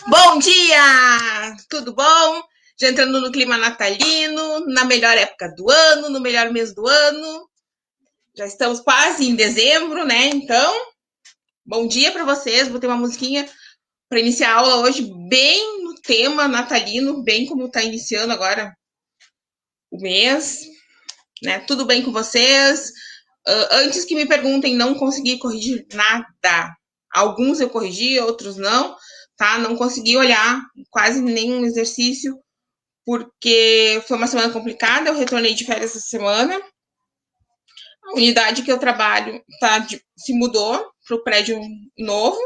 Bom dia! Tudo bom? Já entrando no clima natalino, na melhor época do ano, no melhor mês do ano. Já estamos quase em dezembro, né? Então, bom dia para vocês. Vou ter uma musiquinha para iniciar a aula hoje, bem no tema natalino, bem como está iniciando agora o mês, né? Tudo bem com vocês? Antes que me perguntem, não consegui corrigir nada. Alguns eu corrigi, outros não, tá? Não consegui olhar quase nenhum exercício, porque foi uma semana complicada. Eu retornei de férias essa semana. A unidade que eu trabalho se mudou para o prédio novo,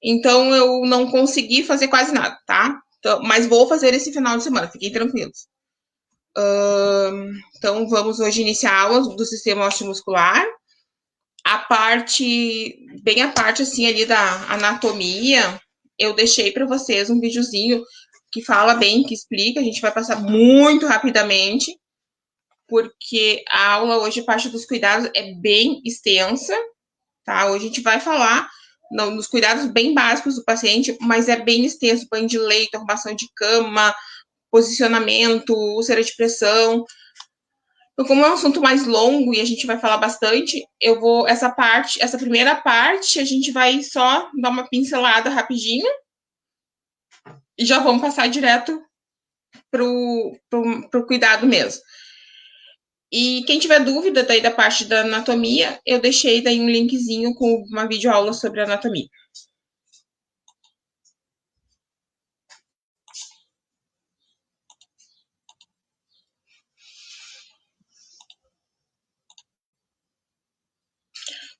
então eu não consegui fazer quase nada, tá? Então, mas vou fazer esse final de semana, fiquem tranquilos. Então, vamos hoje iniciar a aula do sistema osteomuscular. A parte assim ali da anatomia, eu deixei para vocês um videozinho que fala bem, que explica. A gente vai passar muito rapidamente, porque a aula hoje, parte dos cuidados, é bem extensa, tá? Hoje a gente vai falar nos cuidados bem básicos do paciente, mas é bem extenso: banho de leito, arrumação de cama, posicionamento, úlcera de pressão. Então, como é um assunto mais longo e a gente vai falar bastante, essa primeira parte, a gente vai só dar uma pincelada rapidinho e já vamos passar direto pro cuidado mesmo. E quem tiver dúvida daí da parte da anatomia, eu deixei daí um linkzinho com uma videoaula sobre anatomia.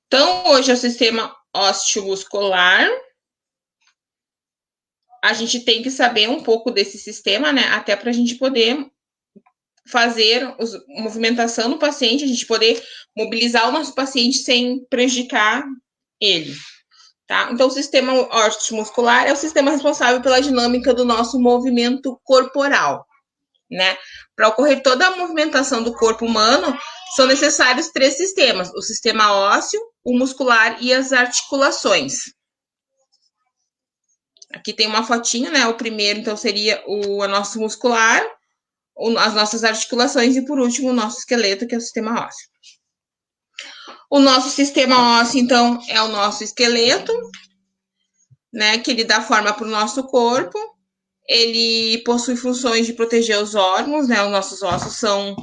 Então, hoje é o sistema osteomuscular. A gente tem que saber um pouco desse sistema, né? Até para a gente poder fazer a movimentação do paciente, a gente poder mobilizar o nosso paciente sem prejudicar ele, tá? Então, o sistema osteomuscular é o sistema responsável pela dinâmica do nosso movimento corporal, né? Para ocorrer toda a movimentação do corpo humano, são necessários 3 sistemas: o sistema ósseo, o muscular e as articulações. Aqui tem uma fotinha, né? O primeiro, então, seria o nosso muscular, as nossas articulações e, por último, o nosso esqueleto, que é o sistema ósseo. O nosso sistema ósseo, então, é o nosso esqueleto, né? Que ele dá forma para o nosso corpo. Ele possui funções de proteger os órgãos, né? Os nossos ossos são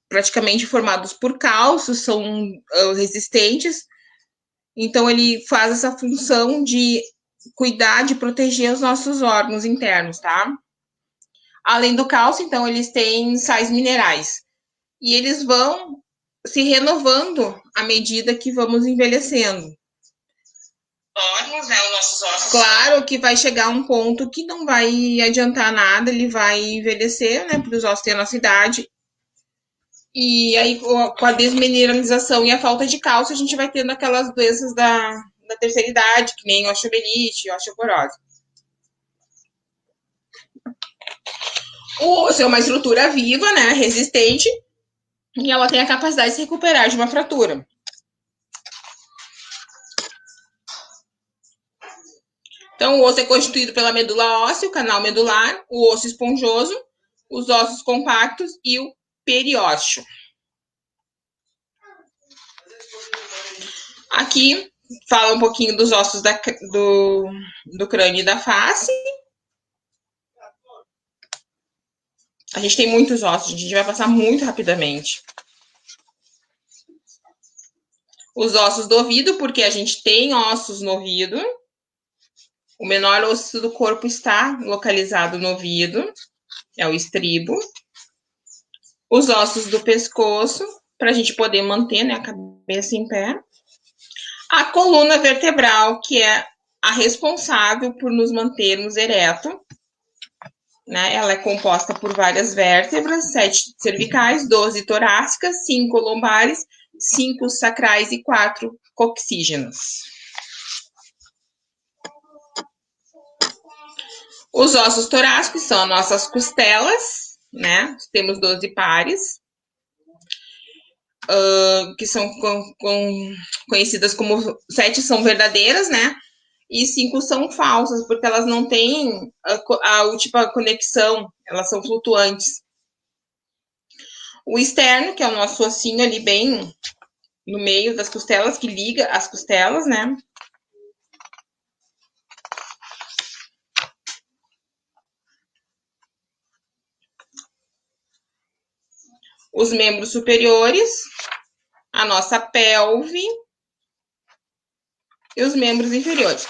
praticamente formados por cálcios, são resistentes. Então, ele faz essa função de cuidar, de proteger os nossos órgãos internos, tá? Além do cálcio, então, eles têm sais minerais. E eles vão se renovando à medida que vamos envelhecendo. Órgãos, né, os nossos ossos. Claro que vai chegar um ponto que não vai adiantar nada, ele vai envelhecer, né, porque os ossos têm a nossa idade. E aí, com a desmineralização e a falta de cálcio, a gente vai tendo aquelas doenças da terceira idade, que nem osteomielite, osteoporose. O osso é uma estrutura viva, né, resistente, e ela tem a capacidade de se recuperar de uma fratura. Então, o osso é constituído pela medula óssea, o canal medular, o osso esponjoso, os ossos compactos e o periósteo. Aqui fala um pouquinho dos ossos do crânio e da face. A gente tem muitos ossos, a gente vai passar muito rapidamente. Os ossos do ouvido, porque a gente tem ossos no ouvido. O menor osso do corpo está localizado no ouvido, é o estribo. Os ossos do pescoço, para a gente poder manter, né, a cabeça em pé. A coluna vertebral, que é a responsável por nos mantermos ereto, né? Ela é composta por várias vértebras: 7 cervicais, 12 torácicas, 5 lombares, 5 sacrais e 4 coxígenas. Os ossos torácicos são as nossas costelas, né? Temos 12 pares, que são conhecidas como 7 são verdadeiras, né? E 5 são falsas, porque elas não têm a última conexão, elas são flutuantes. O externo, que é o nosso ossinho ali bem no meio das costelas, que liga as costelas, né? Os membros superiores, a nossa pelve e os membros inferiores.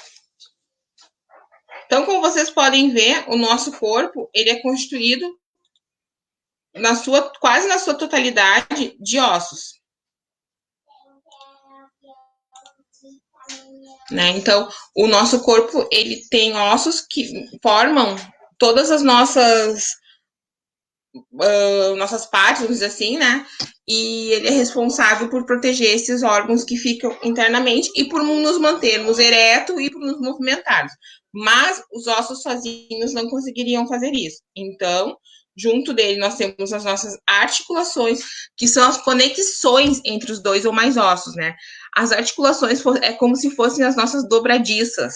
Então, como vocês podem ver, o nosso corpo ele é constituído quase na sua totalidade de ossos. Né? Então, o nosso corpo ele tem ossos que formam todas as nossas partes, vamos dizer assim, né? E ele é responsável por proteger esses órgãos que ficam internamente e por nos mantermos eretos e por nos movimentarmos. Mas os ossos sozinhos não conseguiriam fazer isso. Então, junto dele, nós temos as nossas articulações, que são as conexões entre os dois ou mais ossos, né? As articulações é como se fossem as nossas dobradiças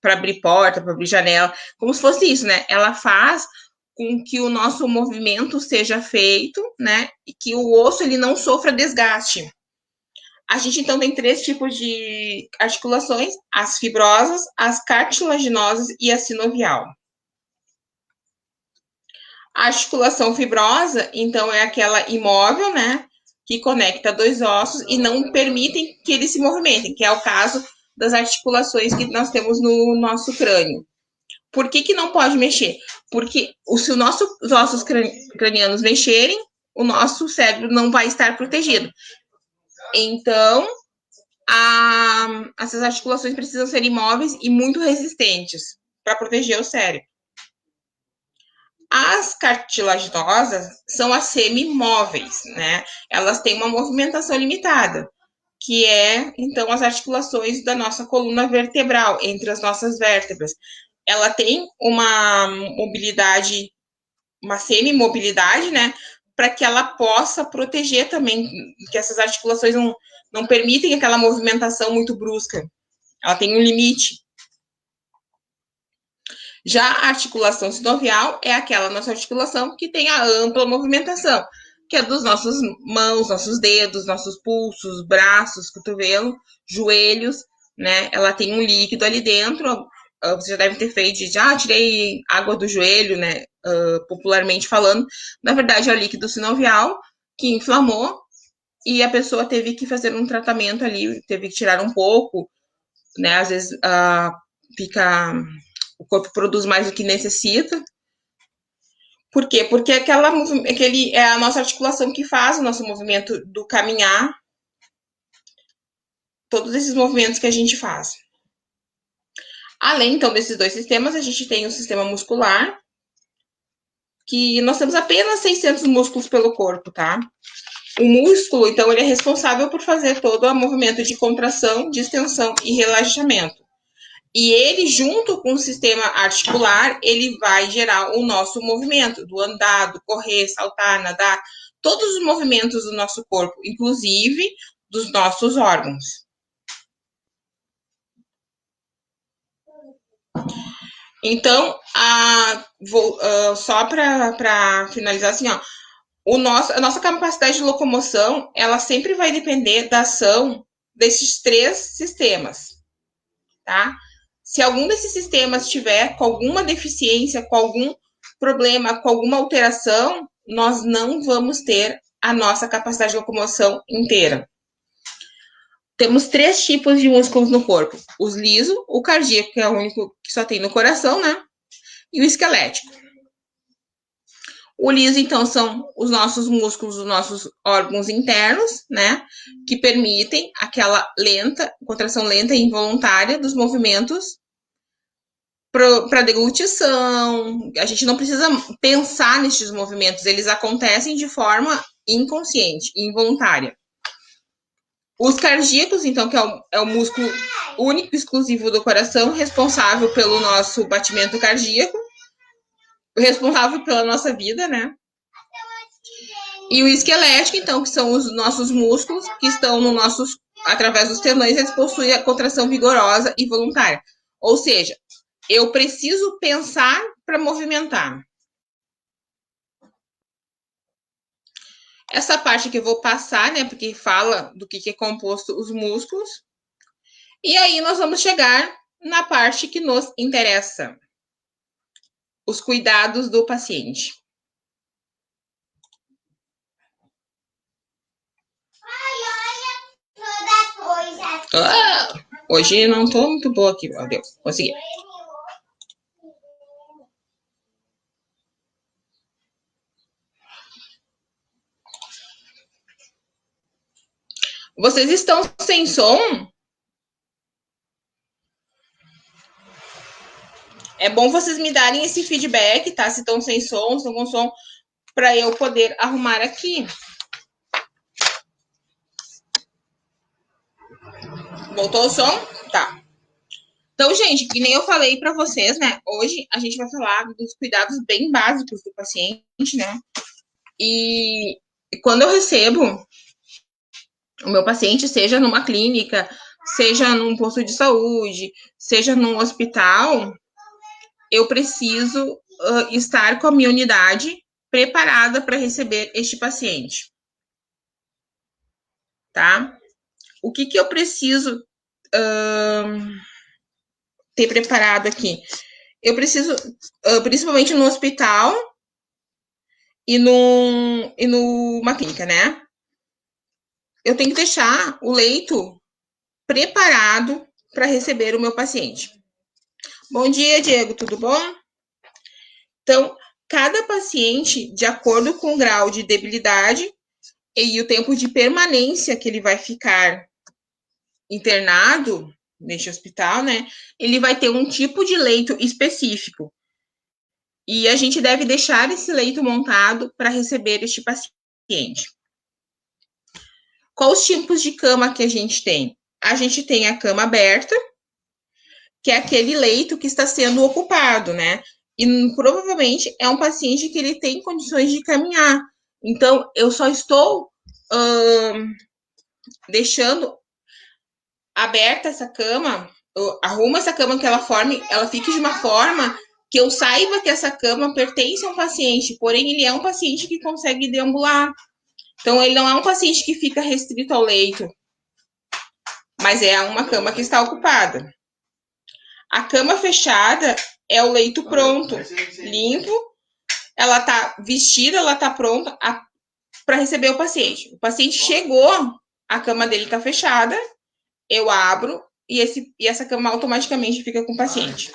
para abrir porta, para abrir janela, como se fosse isso, né? Ela faz com que o nosso movimento seja feito, né? E que o osso ele não sofra desgaste. A gente então tem 3 tipos de articulações: as fibrosas, as cartilaginosas e a sinovial. A articulação fibrosa, então, é aquela imóvel, né? Que conecta 2 ossos e não permitem que eles se movimentem, que é o caso das articulações que nós temos no nosso crânio. Por que não pode mexer? Porque se os nossos ossos cranianos mexerem, o nosso cérebro não vai estar protegido. Então, essas articulações precisam ser imóveis e muito resistentes para proteger o cérebro. As cartilaginosas são as semimóveis, né? Elas têm uma movimentação limitada, que é, então, as articulações da nossa coluna vertebral, entre as nossas vértebras. Ela tem uma mobilidade, uma semimobilidade, né? Para que ela possa proteger também, que essas articulações não permitem aquela movimentação muito brusca. Ela tem um limite. Já a articulação sinovial é aquela nossa articulação que tem a ampla movimentação, que é dos nossos mãos, nossos dedos, nossos pulsos, braços, cotovelo, joelhos, né? Ela tem um líquido ali dentro. Você já deve ter feito de tirei água do joelho, né? Popularmente falando. Na verdade, é o líquido sinovial que inflamou e a pessoa teve que fazer um tratamento ali, teve que tirar um pouco, né? Às vezes o corpo produz mais do que necessita. Por quê? Porque é a nossa articulação que faz o nosso movimento do caminhar, todos esses movimentos que a gente faz. Além, então, desses 2 sistemas, a gente tem o sistema muscular, que nós temos apenas 600 músculos pelo corpo, tá? O músculo, então, ele é responsável por fazer todo o movimento de contração, distensão e relaxamento. E ele, junto com o sistema articular, ele vai gerar o nosso movimento do andar, do correr, saltar, nadar, todos os movimentos do nosso corpo, inclusive dos nossos órgãos. Então, só para finalizar assim, ó, a nossa capacidade de locomoção, ela sempre vai depender da ação desses 3 sistemas, tá? Se algum desses sistemas tiver com alguma deficiência, com algum problema, com alguma alteração, nós não vamos ter a nossa capacidade de locomoção inteira. Temos 3 tipos de músculos no corpo: os lisos, o cardíaco, que é o único que só tem no coração, né? E o esquelético. O liso, então, são os nossos músculos, os nossos órgãos internos, né? Que permitem aquela contração lenta e involuntária dos movimentos para deglutição. A gente não precisa pensar nesses movimentos, eles acontecem de forma inconsciente, involuntária. Os cardíacos, então, que é o músculo único e exclusivo do coração, responsável pelo nosso batimento cardíaco. responsável pela nossa vida, né? E o esquelético, então, que são os nossos músculos que estão no nossos, através dos tendões, eles possuem a contração vigorosa e voluntária. Ou seja, eu preciso pensar para movimentar. Essa parte que eu vou passar, né, porque fala do que é composto os músculos. E aí nós vamos chegar na parte que nos interessa. Os cuidados do paciente. Hoje não tô muito boa aqui, meu Deus. Consegui. Vocês estão sem som? É bom vocês me darem esse feedback, tá? Se estão sem som, se estão com som, para eu poder arrumar aqui. Voltou o som? Tá. Então, gente, que nem eu falei para vocês, né? Hoje a gente vai falar dos cuidados bem básicos do paciente, né? E quando eu recebo o meu paciente, seja numa clínica, seja num posto de saúde, seja num hospital, eu preciso estar com a minha unidade preparada para receber este paciente. Tá? O que eu preciso ter preparado aqui? Eu preciso, principalmente no hospital e numa clínica, né? Eu tenho que deixar o leito preparado para receber o meu paciente. Bom dia, Diego, tudo bom? Então, cada paciente, de acordo com o grau de debilidade e o tempo de permanência que ele vai ficar internado neste hospital, né? Ele vai ter um tipo de leito específico. E a gente deve deixar esse leito montado para receber este paciente. Quais os tipos de cama que a gente tem? A gente tem a cama aberta, que é aquele leito que está sendo ocupado, né? E provavelmente é um paciente que ele tem condições de caminhar. Então, eu só estou deixando aberta essa cama, arrumo essa cama que ela fique de uma forma que eu saiba que essa cama pertence a um paciente, porém ele é um paciente que consegue deambular. Então, ele não é um paciente que fica restrito ao leito, mas é uma cama que está ocupada. A cama fechada é o leito pronto, limpo, ela está vestida, ela está pronta para receber o paciente. O paciente chegou, a cama dele está fechada, eu abro e essa cama automaticamente fica com o paciente.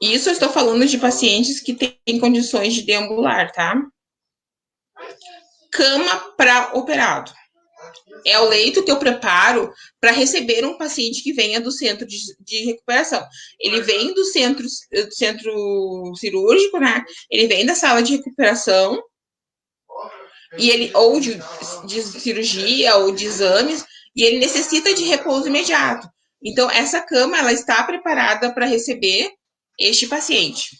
Isso eu estou falando de pacientes que têm condições de deambular, tá? Cama para operado. É o leito que eu preparo para receber um paciente que venha do centro de recuperação. Ele vem do centro cirúrgico, né? Ele vem da sala de recuperação, e ele, ou de cirurgia, ou de exames, e ele necessita de repouso imediato. Então, essa cama, ela está preparada para receber este paciente.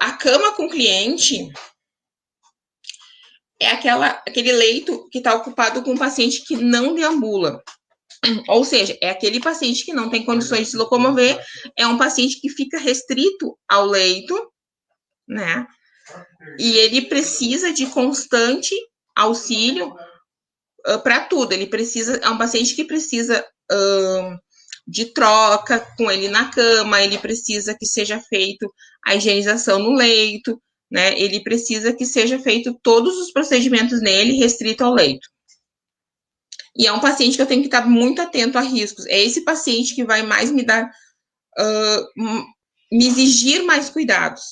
A cama com cliente é aquele leito que está ocupado com um paciente que não deambula. Ou seja, é aquele paciente que não tem condições de se locomover, é um paciente que fica restrito ao leito, né? E ele precisa de constante auxílio para tudo. É um paciente que precisa de troca com ele na cama, ele precisa que seja feito a higienização no leito, né? Ele precisa que seja feito todos os procedimentos nele restrito ao leito. E é um paciente que eu tenho que estar muito atento a riscos. É esse paciente que vai mais me dar, me exigir mais cuidados.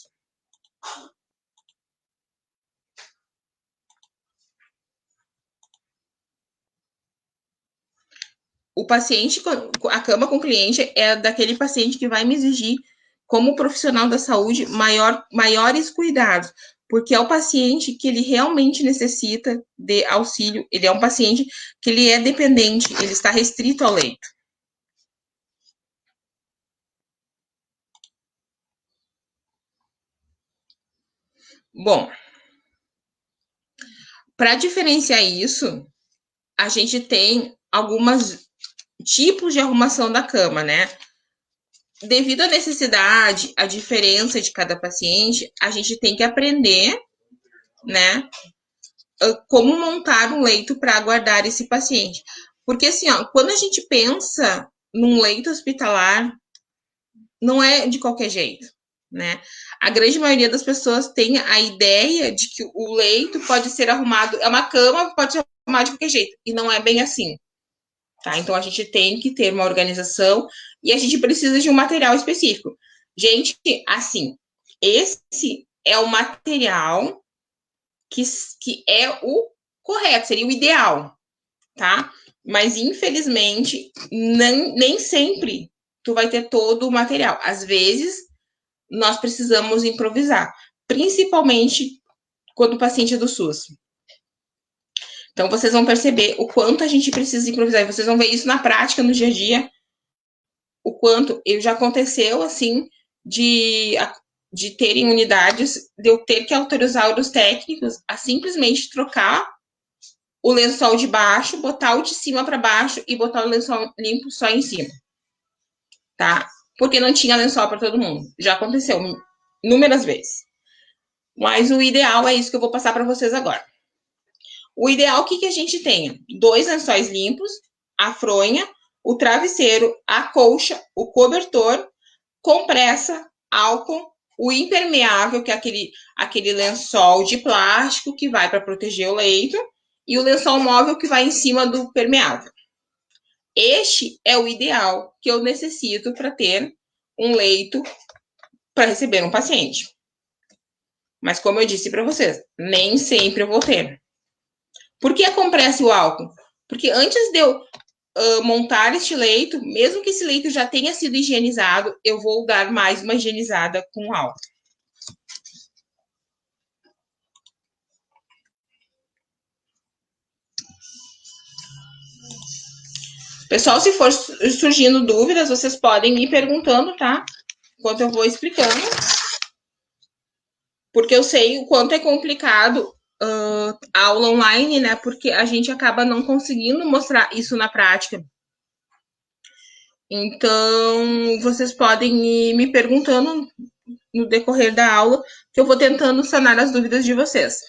O paciente, a cama com cliente é daquele paciente que vai me exigir, como profissional da saúde, maiores cuidados, porque é o paciente que ele realmente necessita de auxílio, ele é um paciente que ele é dependente, ele está restrito ao leito. Bom, para diferenciar isso, a gente tem alguns tipos de arrumação da cama, né? Devido à necessidade, à diferença de cada paciente, a gente tem que aprender, né, como montar um leito para aguardar esse paciente. Porque assim, ó, quando a gente pensa num leito hospitalar, não é de qualquer jeito, né? A grande maioria das pessoas tem a ideia de que o leito pode ser arrumado, é uma cama, pode ser arrumada de qualquer jeito, e não é bem assim, tá? Então a gente tem que ter uma organização e a gente precisa de um material específico. Gente, assim, esse é o material que é o correto, seria o ideal, tá? Mas infelizmente nem sempre tu vai ter todo o material. Às vezes nós precisamos improvisar, principalmente quando o paciente é do SUS. Então vocês vão perceber o quanto a gente precisa improvisar. E vocês vão ver isso na prática, no dia a dia, o quanto já aconteceu assim de terem unidades, de eu ter que autorizar os técnicos a simplesmente trocar o lençol de baixo, botar o de cima para baixo e botar o lençol limpo só em cima, tá? Porque não tinha lençol para todo mundo. Já aconteceu inúmeras vezes. Mas o ideal é isso que eu vou passar para vocês agora. O ideal é que a gente tenha 2 lençóis limpos, a fronha, o travesseiro, a colcha, o cobertor, compressa, álcool, o impermeável, que é aquele lençol de plástico que vai para proteger o leito, e o lençol móvel que vai em cima do permeável. Este é o ideal que eu necessito para ter um leito para receber um paciente. Mas como eu disse para vocês, nem sempre eu vou ter. Por que a compressa e o álcool? Porque antes de eu montar este leito, mesmo que esse leito já tenha sido higienizado, eu vou dar mais uma higienizada com álcool. Pessoal, se for surgindo dúvidas, vocês podem ir perguntando, tá? Enquanto eu vou explicando. Porque eu sei o quanto é complicado a aula online, né? Porque a gente acaba não conseguindo mostrar isso na prática. Então, vocês podem ir me perguntando no decorrer da aula, que eu vou tentando sanar as dúvidas de vocês.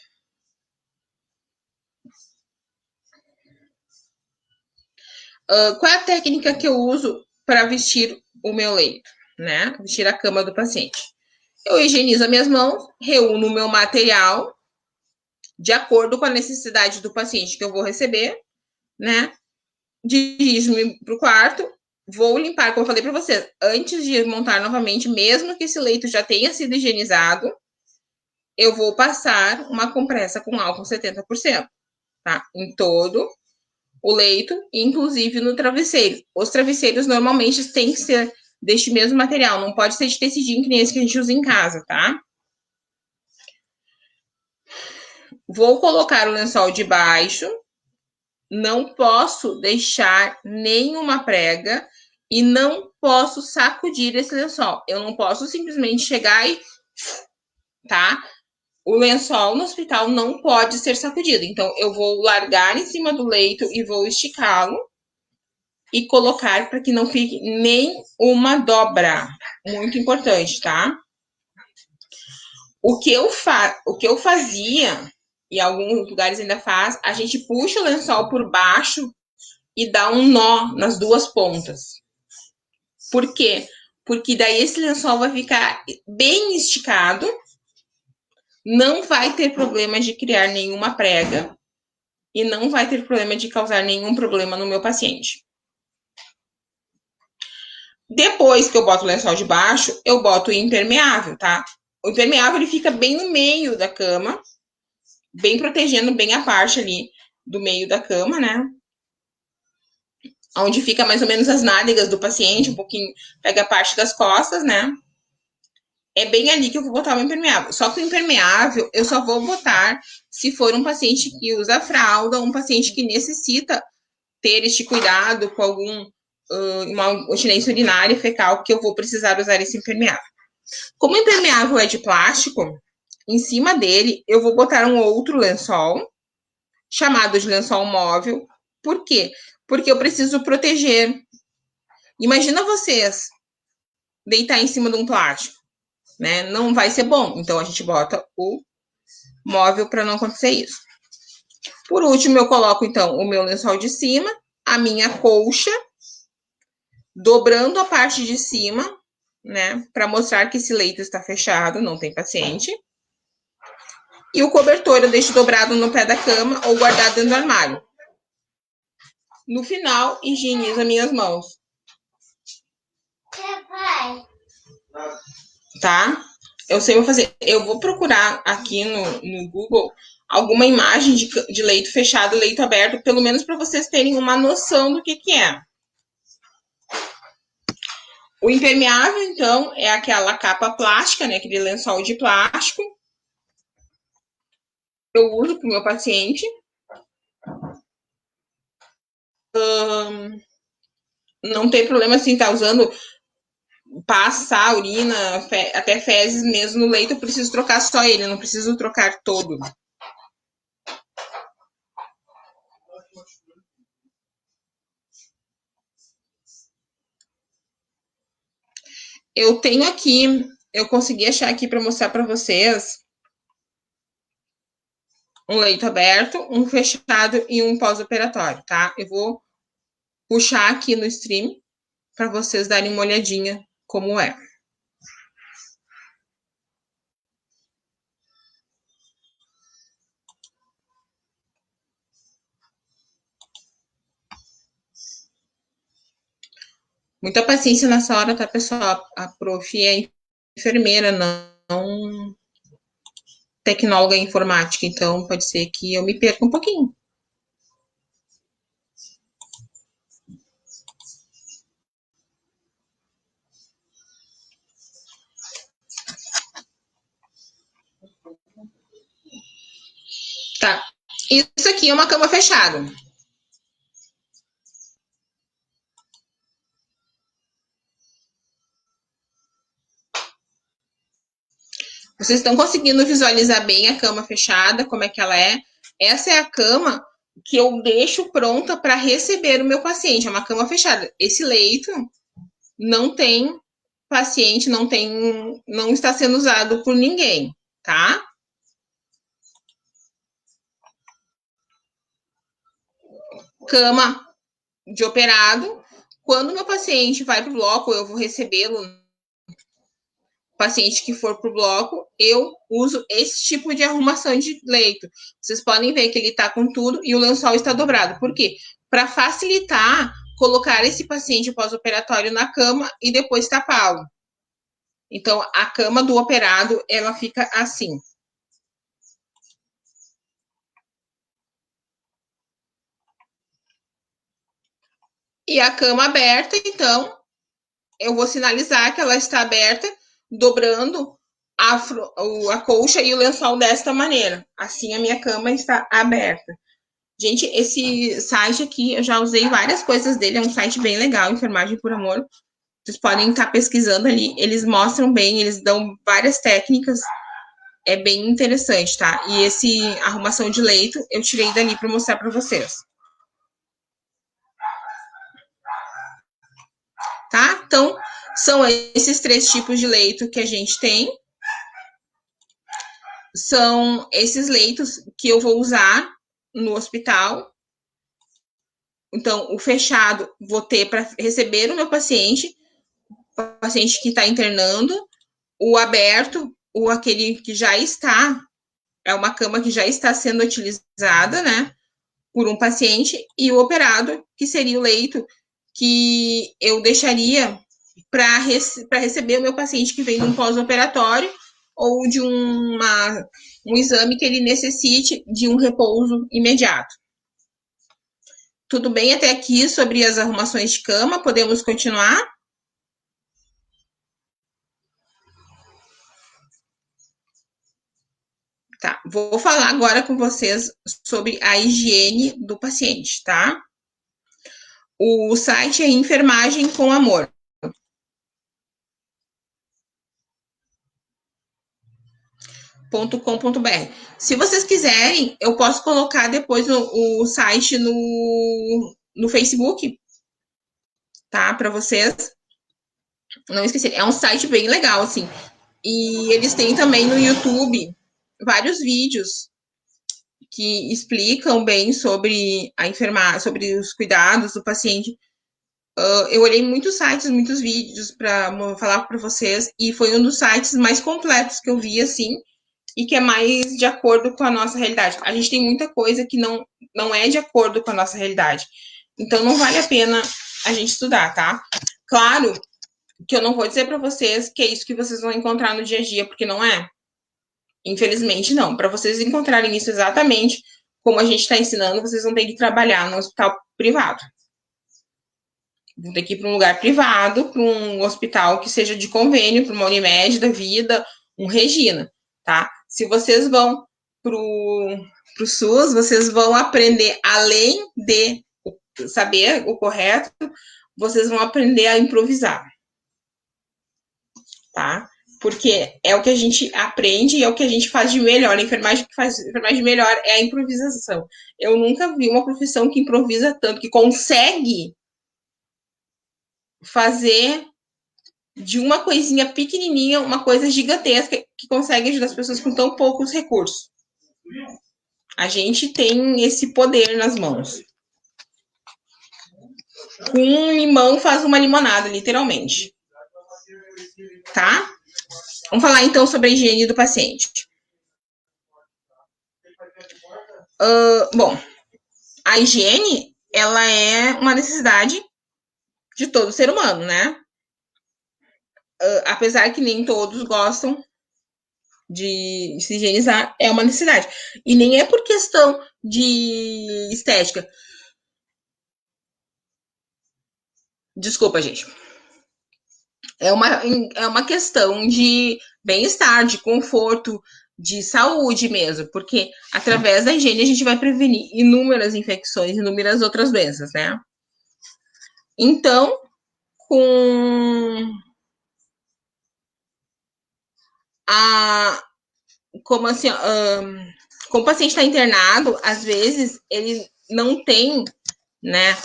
Qual é a técnica que eu uso para vestir o meu leito, né? Vestir a cama do paciente. Eu higienizo as minhas mãos, reúno o meu material de acordo com a necessidade do paciente que eu vou receber, né? Dirijo-me para o quarto, vou limpar, como eu falei para vocês, antes de montar novamente, mesmo que esse leito já tenha sido higienizado, eu vou passar uma compressa com álcool 70%, tá? Em todo o leito, inclusive no travesseiro. Os travesseiros normalmente têm que ser deste mesmo material, não pode ser de tecidinho que nem esse que a gente usa em casa, tá? Vou colocar o lençol de baixo, não posso deixar nenhuma prega e não posso sacudir esse lençol. Eu não posso simplesmente chegar e, tá? O lençol no hospital não pode ser sacudido. Então, eu vou largar em cima do leito e vou esticá-lo e colocar para que não fique nem uma dobra. Muito importante, tá? O que eu fazia, e alguns lugares ainda faz, a gente puxa o lençol por baixo e dá um nó nas duas pontas. Por quê? Porque daí esse lençol vai ficar bem esticado, não vai ter problema de criar nenhuma prega e não vai ter problema de causar nenhum problema no meu paciente. Depois que eu boto o lençol de baixo, eu boto o impermeável, tá? O impermeável ele fica bem no meio da cama, bem protegendo bem a parte ali do meio da cama, né? Onde fica mais ou menos as nádegas do paciente, um pouquinho, pega a parte das costas, né? É bem ali que eu vou botar o impermeável. Só que o impermeável eu só vou botar se for um paciente que usa fralda, um paciente que necessita ter este cuidado com uma incontinência urinária e fecal, que eu vou precisar usar esse impermeável. Como o impermeável é de plástico, Em cima dele, eu vou botar um outro lençol, chamado de lençol móvel. Por quê? Porque eu preciso proteger. Imagina vocês deitar em cima de um plástico, né? Não vai ser bom. Então, a gente bota o móvel para não acontecer isso. Por último, eu coloco, então, o meu lençol de cima, a minha colcha, dobrando a parte de cima, né? Para mostrar que esse leito está fechado, não tem paciente. E o cobertor eu deixo dobrado no pé da cama ou guardado dentro do armário. No final, higienizo minhas mãos. Tá? Eu sei, vou fazer. Eu vou procurar aqui no Google alguma imagem de leito fechado, leito aberto, pelo menos para vocês terem uma noção do que é. O impermeável, então, é aquela capa plástica, né? Aquele lençol de plástico. Eu uso para o meu paciente. Não tem problema assim, tá usando passar urina, até fezes mesmo no leito, eu preciso trocar só ele, não preciso trocar todo. Eu tenho aqui, eu consegui achar aqui para mostrar para vocês um leito aberto, um fechado e um pós-operatório, tá? Eu vou puxar aqui no stream para vocês darem uma olhadinha como é. Muita paciência nessa hora, tá, pessoal? A prof é enfermeira, não tecnóloga em informática, então pode ser que eu me perca um pouquinho. Tá. Isso aqui é uma cama fechada. Vocês estão conseguindo visualizar bem a cama fechada, como é que ela é? Essa é a cama que eu deixo pronta para receber o meu paciente. É uma cama fechada. Esse leito não tem paciente, não está sendo usado por ninguém, tá? Cama de operado. Quando meu paciente vai para o bloco, eu vou recebê-lo. Paciente que for para o bloco, eu uso esse tipo de arrumação de leito. Vocês podem ver que ele está com tudo e o lençol está dobrado. Por quê? Para facilitar colocar esse paciente pós-operatório na cama e depois tapá-lo. Então, a cama do operado, ela fica assim. E a cama aberta, então, eu vou sinalizar que ela está aberta, dobrando a colcha e o lençol desta maneira. Assim, a minha cama está aberta. Gente, esse site aqui, eu já usei várias coisas dele, é um site bem legal, Enfermagem por Amor. Vocês podem estar pesquisando ali, eles mostram bem, eles dão várias técnicas, é bem interessante, tá? E esse arrumação de leito, eu tirei dali para mostrar para vocês. Tá? Então, são esses 3 tipos de leito que a gente tem. São esses leitos que eu vou usar no hospital. Então, o fechado vou ter para receber o meu paciente que está internando. O aberto, o aquele que já está, é uma cama que já está sendo utilizada, né, por um paciente. E o operado, que seria o leito que eu deixaria para receber o meu paciente que vem de um pós-operatório ou de um exame que ele necessite de um repouso imediato. Tudo bem até aqui sobre as arrumações de cama? Podemos continuar? Tá, vou falar agora com vocês sobre a higiene do paciente, tá? O site é Enfermagem com Amor. Se vocês quiserem, eu posso colocar depois o site no Facebook, tá? Para vocês não esquecerem. É um site bem legal, assim. E eles têm também no YouTube vários vídeos que explicam bem sobre a enfermagem, sobre os cuidados do paciente. Eu olhei muitos sites, muitos vídeos para falar para vocês, e foi um dos sites mais completos que eu vi, assim, e que é mais de acordo com a nossa realidade. A gente tem muita coisa que não é de acordo com a nossa realidade. Então, não vale a pena a gente estudar, tá? Claro que eu não vou dizer para vocês que é isso que vocês vão encontrar no dia a dia, porque não é. Infelizmente, não. Para vocês encontrarem isso exatamente como a gente está ensinando, vocês vão ter que trabalhar no hospital privado. Vão ter que ir para um lugar privado, para um hospital que seja de convênio, para uma Unimed da vida, um Regina, tá? Se vocês vão para o SUS, vocês vão aprender, além de saber o correto, vocês vão aprender a improvisar, tá? Porque é o que a gente aprende e é o que a gente faz de melhor. A enfermagem que faz enfermagem de melhor é a improvisação. Eu nunca vi uma profissão que improvisa tanto, que consegue fazer de uma coisinha pequenininha uma coisa gigantesca que consegue ajudar as pessoas com tão poucos recursos. A gente tem esse poder nas mãos. Com um limão faz uma limonada, literalmente. Tá? Vamos falar então sobre a higiene do paciente. Bom, a higiene, ela é uma necessidade de todo ser humano, né? Apesar que nem todos gostam de se higienizar, é uma necessidade. E nem é por questão de estética. Desculpa, gente. É uma questão de bem-estar, de conforto, de saúde mesmo, porque através da higiene a gente vai prevenir inúmeras infecções, inúmeras outras doenças, né? Então, como assim, como o paciente está internado, às vezes ele não tem, né?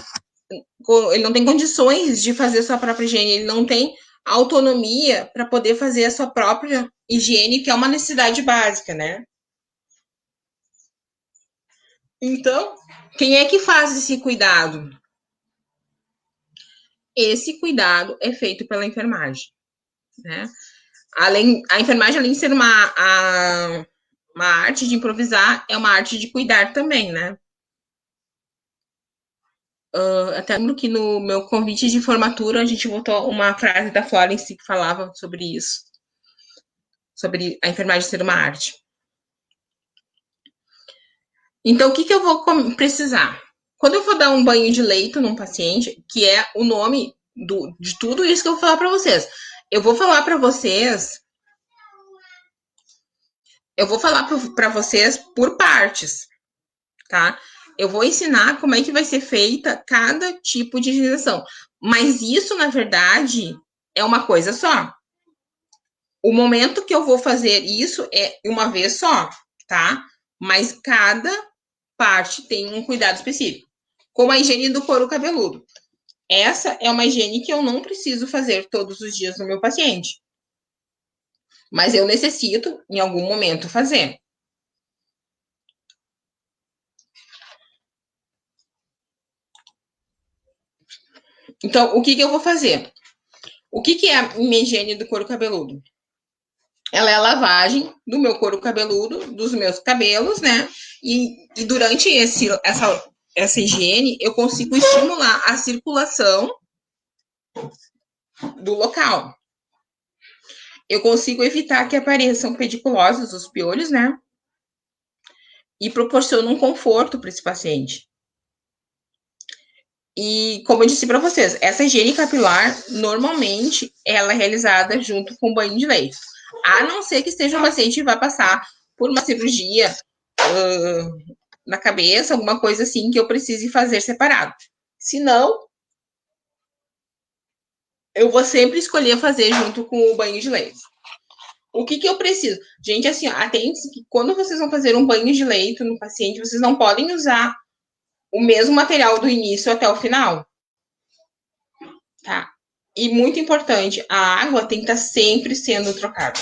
Ele não tem condições de fazer a sua própria higiene, ele não tem autonomia para poder fazer a sua própria higiene, que é uma necessidade básica, né? Então, quem é que faz esse cuidado? Esse cuidado é feito pela enfermagem, né? A enfermagem, além de ser uma arte de improvisar, é uma arte de cuidar também, né? Até lembro que no meu convite de formatura a gente botou uma frase da Florence que falava sobre isso, sobre a enfermagem ser uma arte. Então, o que eu vou precisar? Quando eu for dar um banho de leito num paciente, que é o nome de tudo isso que eu vou falar para vocês, eu vou falar para vocês por partes, tá? Eu vou ensinar como é que vai ser feita cada tipo de higienização. Mas isso, na verdade, é uma coisa só. O momento que eu vou fazer isso é uma vez só, tá? Mas cada parte tem um cuidado específico. Como a higiene do couro cabeludo. Essa é uma higiene que eu não preciso fazer todos os dias no meu paciente. Mas eu necessito, em algum momento, fazer. Então, o que eu vou fazer? O que é a minha higiene do couro cabeludo? Ela é a lavagem do meu couro cabeludo, dos meus cabelos, né? E durante essa higiene, eu consigo estimular a circulação do local. Eu consigo evitar que apareçam pediculoses, os piolhos, né? E proporciono um conforto para esse paciente. E como eu disse para vocês, essa higiene capilar, normalmente, ela é realizada junto com o banho de leite. A não ser que esteja um paciente que vai passar por uma cirurgia na cabeça, alguma coisa assim que eu precise fazer separado. Se não, eu vou sempre escolher fazer junto com o banho de leite. O que eu preciso? Gente, assim, atente-se que quando vocês vão fazer um banho de leito no paciente, vocês não podem usar o mesmo material do início até o final. Tá? E muito importante, a água tem que estar sempre sendo trocada.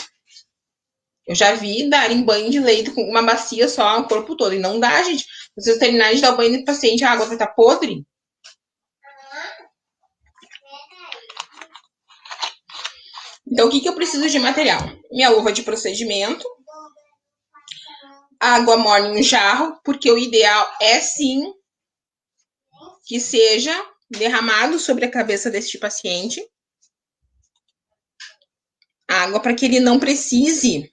Eu já vi darem banho de leito com uma bacia só, o corpo todo. E não dá, gente. Vocês terminarem de dar o banho do paciente, a água vai estar podre. Então, o que eu preciso de material? Minha luva de procedimento, água morna em um jarro, porque o ideal é sim que seja derramado sobre a cabeça deste paciente. Água para que ele não precise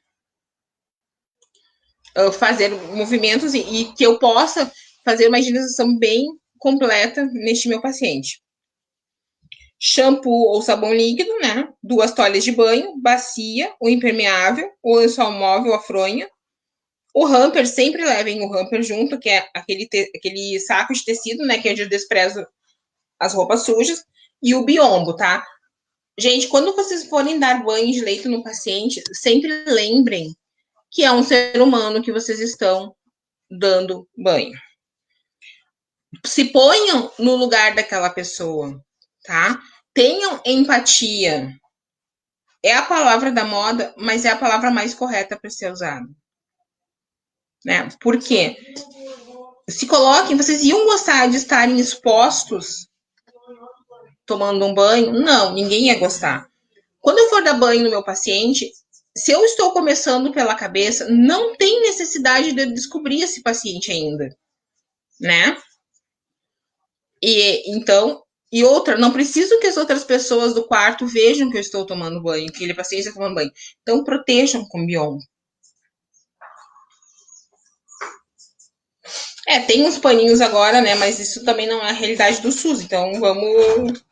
fazer movimentos e que eu possa fazer uma higienização bem completa neste meu paciente. Shampoo ou sabão líquido, né? 2 toalhas de banho, bacia, o impermeável, o lençol móvel, a fronha. O hamper, sempre levem o hamper junto, que é aquele saco de tecido, né? Que é de desprezo as roupas sujas. E o biombo, tá? Gente, quando vocês forem dar banho de leito no paciente, sempre lembrem que é um ser humano que vocês estão dando banho. Se ponham no lugar daquela pessoa, tá? Tenham empatia. É a palavra da moda, mas é a palavra mais correta para ser usada. Né? Por quê? Se coloquem, vocês iam gostar de estarem expostos tomando um banho? Não, ninguém ia gostar. Quando eu for dar banho no meu paciente, se eu estou começando pela cabeça, não tem necessidade de eu descobrir esse paciente ainda, né? E então, e outra, não preciso que as outras pessoas do quarto vejam que eu estou tomando banho, que ele paciente está tomando banho. Então, protejam com biombo. Tem uns paninhos agora, né? Mas isso também não é a realidade do SUS. Então, vamos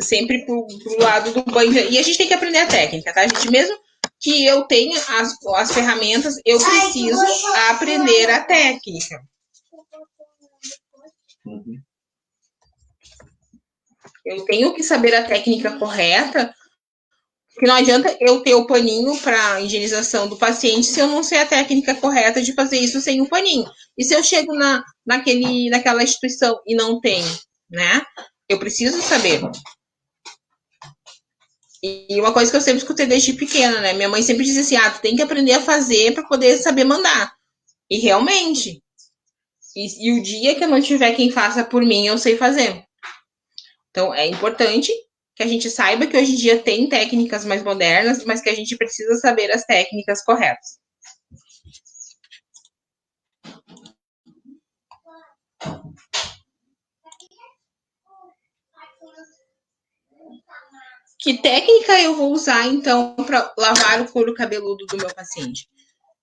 sempre pro lado do banho. E a gente tem que aprender a técnica, tá, gente? Mesmo que eu tenha as ferramentas, eu preciso aprender a técnica. Eu tenho que saber a técnica correta, porque não adianta eu ter o paninho para higienização do paciente se eu não sei a técnica correta de fazer isso sem o paninho. E se eu chego naquela instituição e não tem, né? Eu preciso saber. E uma coisa que eu sempre escutei desde pequena, né? Minha mãe sempre dizia assim: tu tem que aprender a fazer para poder saber mandar. E realmente. E o dia que eu não tiver quem faça por mim, eu sei fazer. Então, é importante que a gente saiba que hoje em dia tem técnicas mais modernas, mas que a gente precisa saber as técnicas corretas. Que técnica eu vou usar, então, para lavar o couro cabeludo do meu paciente?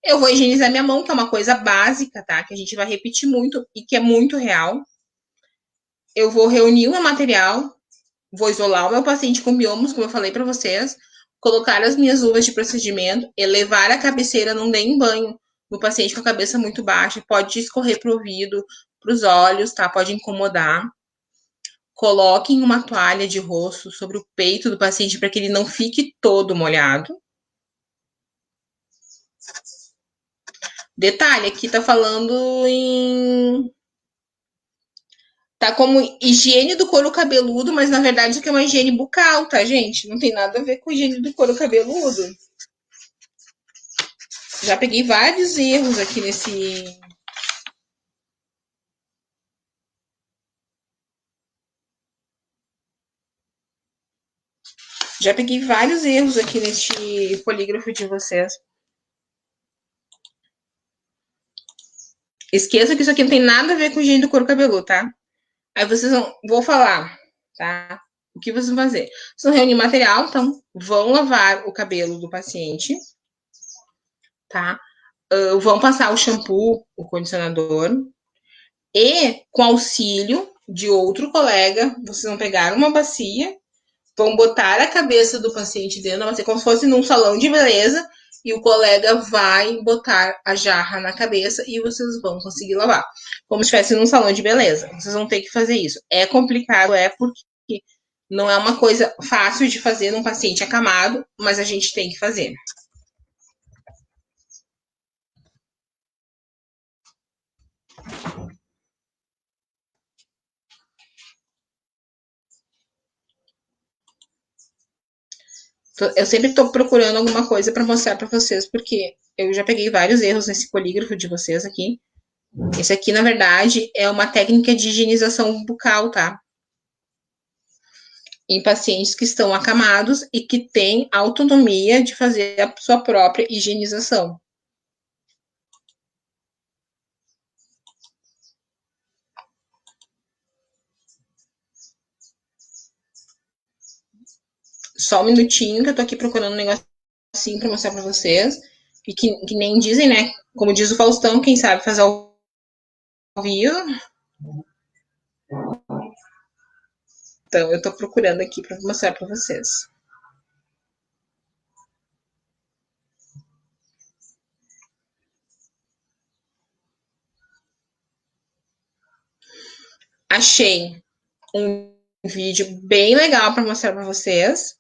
Eu vou higienizar minha mão, que é uma coisa básica, tá? Que a gente vai repetir muito e que é muito real. Eu vou reunir o meu material, vou isolar o meu paciente com biomos, como eu falei para vocês, colocar as minhas luvas de procedimento, elevar a cabeceira, não deem banho no paciente com a cabeça muito baixa, pode escorrer para o ouvido, para os olhos, tá? Pode incomodar. Coloquem uma toalha de rosto sobre o peito do paciente para que ele não fique todo molhado. Detalhe, aqui tá falando em... Tá como higiene do couro cabeludo, mas na verdade isso aqui é uma higiene bucal, tá, gente? Não tem nada a ver com higiene do couro cabeludo. Já peguei vários erros aqui nesse... Já peguei vários erros aqui neste polígrafo de vocês. Esqueça que isso aqui não tem nada a ver com higiene do couro cabeludo, tá? Aí vocês vou falar, tá? O que vocês vão fazer? Vocês vão reunir material, então vão lavar o cabelo do paciente, tá? Vão passar o shampoo, o condicionador, e com auxílio de outro colega, vocês vão pegar uma bacia, vão botar a cabeça do paciente dentro da bacia, como se fosse num salão de beleza, e o colega vai botar a jarra na cabeça e vocês vão conseguir lavar. Como se estivesse num salão de beleza. Vocês vão ter que fazer isso. É complicado, porque Não é uma coisa fácil de fazer num paciente acamado, mas a gente tem que fazer. Eu sempre estou procurando alguma coisa para mostrar para vocês, porque eu já peguei vários erros nesse polígrafo de vocês aqui. Esse aqui, na verdade, é uma técnica de higienização bucal, tá? Em pacientes que estão acamados e que têm autonomia de fazer a sua própria higienização. Só um minutinho que eu tô aqui procurando um negocinho para mostrar para vocês. E que nem dizem, né? Como diz o Faustão, quem sabe fazer ao vivo. Então, eu tô procurando aqui para mostrar para vocês. Achei um vídeo bem legal para mostrar para vocês.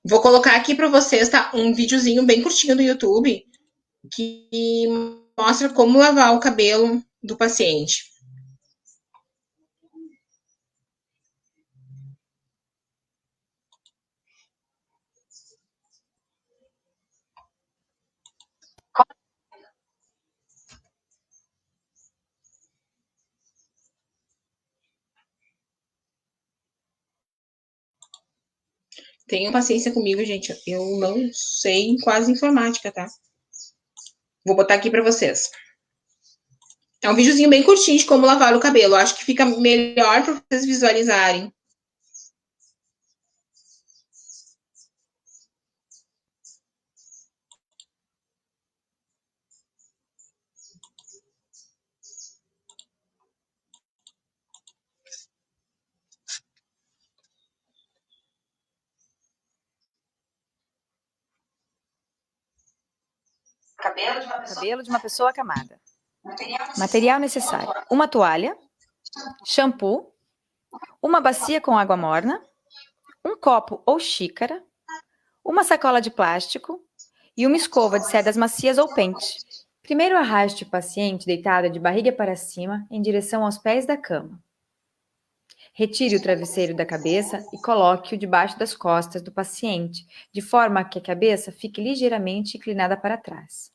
Vou colocar aqui para vocês, tá? Um videozinho bem curtinho do YouTube que mostra como lavar o cabelo do paciente. Tenham paciência comigo, gente. Eu não sei quase informática, tá? Vou botar aqui para vocês. É um videozinho bem curtinho de como lavar o cabelo. Acho que fica melhor para vocês visualizarem. Cabelo de uma pessoa acamada. Material necessário: uma toalha, shampoo, uma bacia com água morna, um copo ou xícara, uma sacola de plástico e uma escova de cerdas macias ou pente. Primeiro arraste o paciente deitado de barriga para cima em direção aos pés da cama. Retire o travesseiro da cabeça e coloque-o debaixo das costas do paciente, de forma que a cabeça fique ligeiramente inclinada para trás.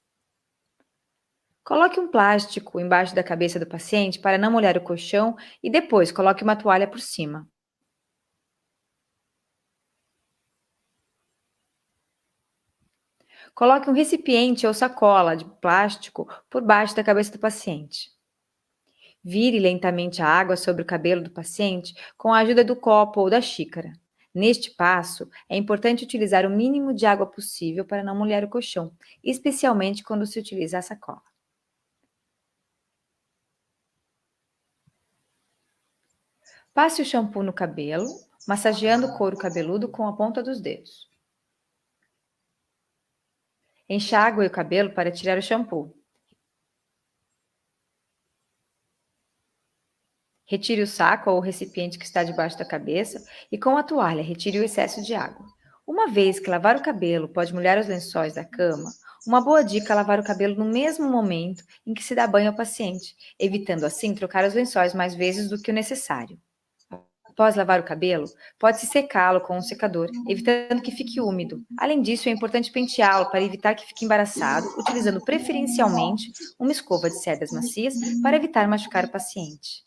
Coloque um plástico embaixo da cabeça do paciente para não molhar o colchão e depois coloque uma toalha por cima. Coloque um recipiente ou sacola de plástico por baixo da cabeça do paciente. Vire lentamente a água sobre o cabelo do paciente com a ajuda do copo ou da xícara. Neste passo, é importante utilizar o mínimo de água possível para não molhar o colchão, especialmente quando se utiliza a sacola. Passe o shampoo no cabelo, massageando o couro cabeludo com a ponta dos dedos. Enxague o cabelo para tirar o shampoo. Retire o saco ou o recipiente que está debaixo da cabeça e com a toalha retire o excesso de água. Uma vez que lavar o cabelo pode molhar os lençóis da cama, uma boa dica é lavar o cabelo no mesmo momento em que se dá banho ao paciente, evitando assim trocar os lençóis mais vezes do que o necessário. Após lavar o cabelo, pode-se secá-lo com um secador, evitando que fique úmido. Além disso, é importante penteá-lo para evitar que fique embaraçado, utilizando preferencialmente uma escova de cerdas macias para evitar machucar o paciente.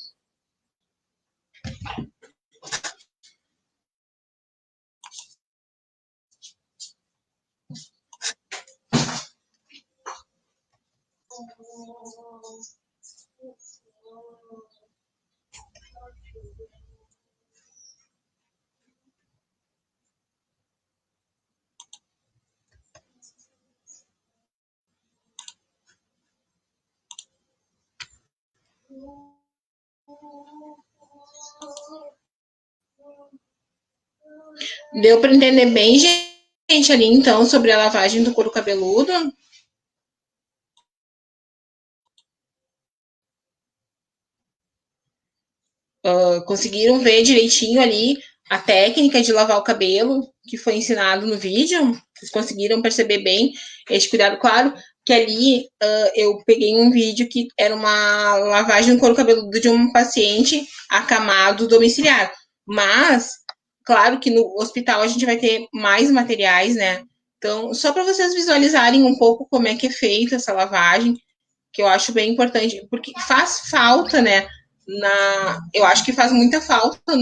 Deu para entender bem, gente, ali então, sobre a lavagem do couro cabeludo? Conseguiram ver direitinho ali a técnica de lavar o cabelo que foi ensinado no vídeo? Vocês conseguiram perceber bem este cuidado? Claro que ali eu peguei um vídeo que era uma lavagem do couro cabeludo de um paciente acamado domiciliar. Mas, claro que no hospital a gente vai ter mais materiais, né? Então, só para vocês visualizarem um pouco como é que é feita essa lavagem, que eu acho bem importante, porque faz falta, né? Eu acho que faz muita falta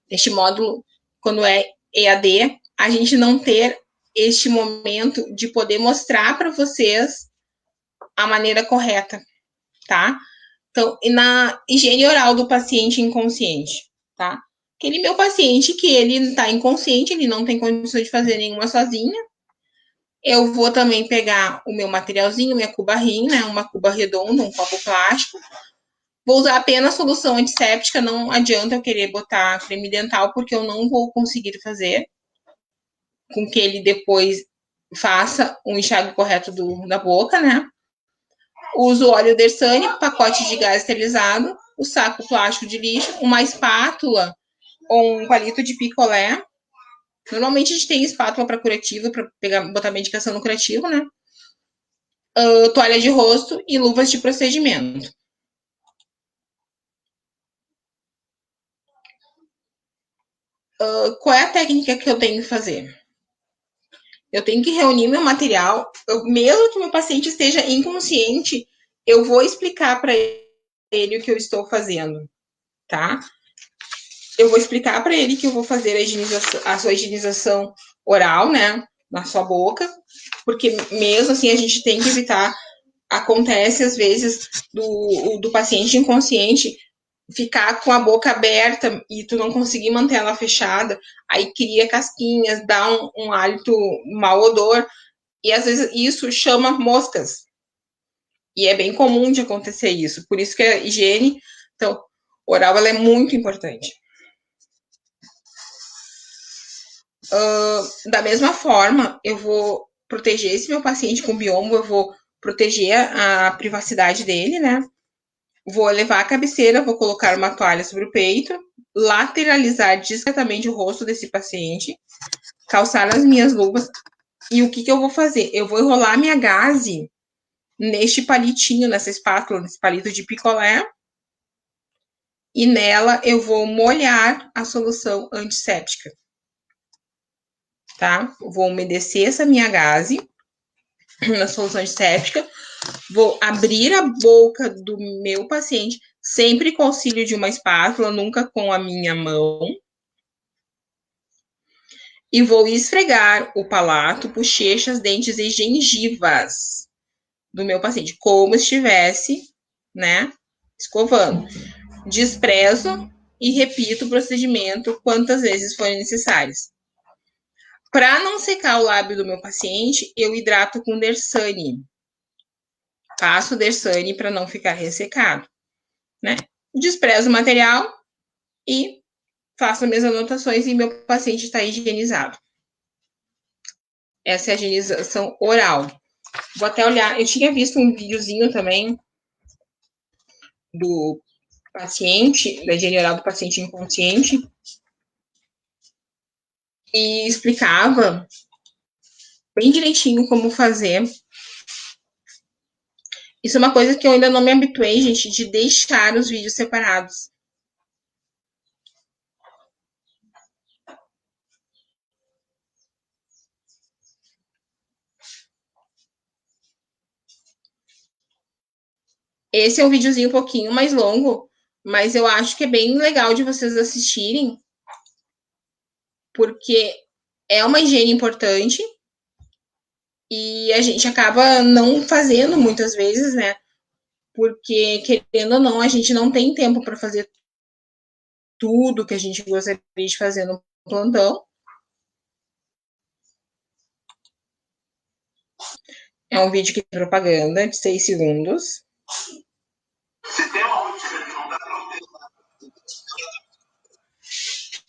neste módulo, quando é EAD, a gente não ter este momento de poder mostrar para vocês a maneira correta, tá? Então, e na higiene oral do paciente inconsciente, tá? Aquele meu paciente que ele está inconsciente, ele não tem condição de fazer nenhuma sozinha. Eu vou também pegar o meu materialzinho, minha cuba rim, né? Uma cuba redonda, um copo plástico. Vou usar apenas solução antisséptica, não adianta eu querer botar creme dental, porque eu não vou conseguir fazer com que ele depois faça um enxágue correto da boca, né? Uso óleo Dersane, pacote de gás esterilizado, o saco plástico de lixo, uma espátula ou um palito de picolé. Normalmente a gente tem espátula para curativo, para botar medicação no curativo, né? Toalha de rosto e luvas de procedimento. Qual é a técnica que eu tenho que fazer? Eu tenho que reunir meu material, mesmo que meu paciente esteja inconsciente, eu vou explicar para ele o que eu estou fazendo, tá? Eu vou explicar para ele que eu vou fazer a sua higienização oral, né, na sua boca, porque mesmo assim a gente tem que evitar. Acontece às vezes do paciente inconsciente ficar com a boca aberta e tu não conseguir manter ela fechada, aí cria casquinhas, dá um hálito, um mau odor, e às vezes isso chama moscas. E é bem comum de acontecer isso. Por isso que a higiene, então, oral, ela é muito importante. Da mesma forma, eu vou proteger esse meu paciente com biombo, eu vou proteger a privacidade dele, né? Vou levar a cabeceira, vou colocar uma toalha sobre o peito, lateralizar discretamente o rosto desse paciente, calçar as minhas luvas. E o que eu vou fazer? Eu vou enrolar minha gaze neste palitinho, nessa espátula, nesse palito de picolé, e nela eu vou molhar a solução antisséptica, tá? Vou umedecer essa minha gaze na solução antisséptica, vou abrir a boca do meu paciente, sempre com auxílio de uma espátula, nunca com a minha mão, e vou esfregar o palato, bochechas, dentes e gengivas do meu paciente, como estivesse, né, escovando. Desprezo e repito o procedimento quantas vezes forem necessárias. Para não secar o lábio do meu paciente, eu hidrato com Dersane. Passo Dersane para não ficar ressecado, né? Desprezo o material e faço minhas anotações e meu paciente está higienizado. Essa é a higienização oral. Vou até olhar, eu tinha visto um videozinho também do paciente, da higiene oral do paciente inconsciente, e explicava bem direitinho como fazer. Isso é uma coisa que eu ainda não me habituei, gente, de deixar os vídeos separados. Esse é um videozinho um pouquinho mais longo, mas eu acho que é bem legal de vocês assistirem, porque é uma higiene importante e a gente acaba não fazendo muitas vezes, né? Porque, querendo ou não, a gente não tem tempo para fazer tudo que a gente gostaria de fazer no plantão. É um vídeo que tem propaganda de 6 segundos.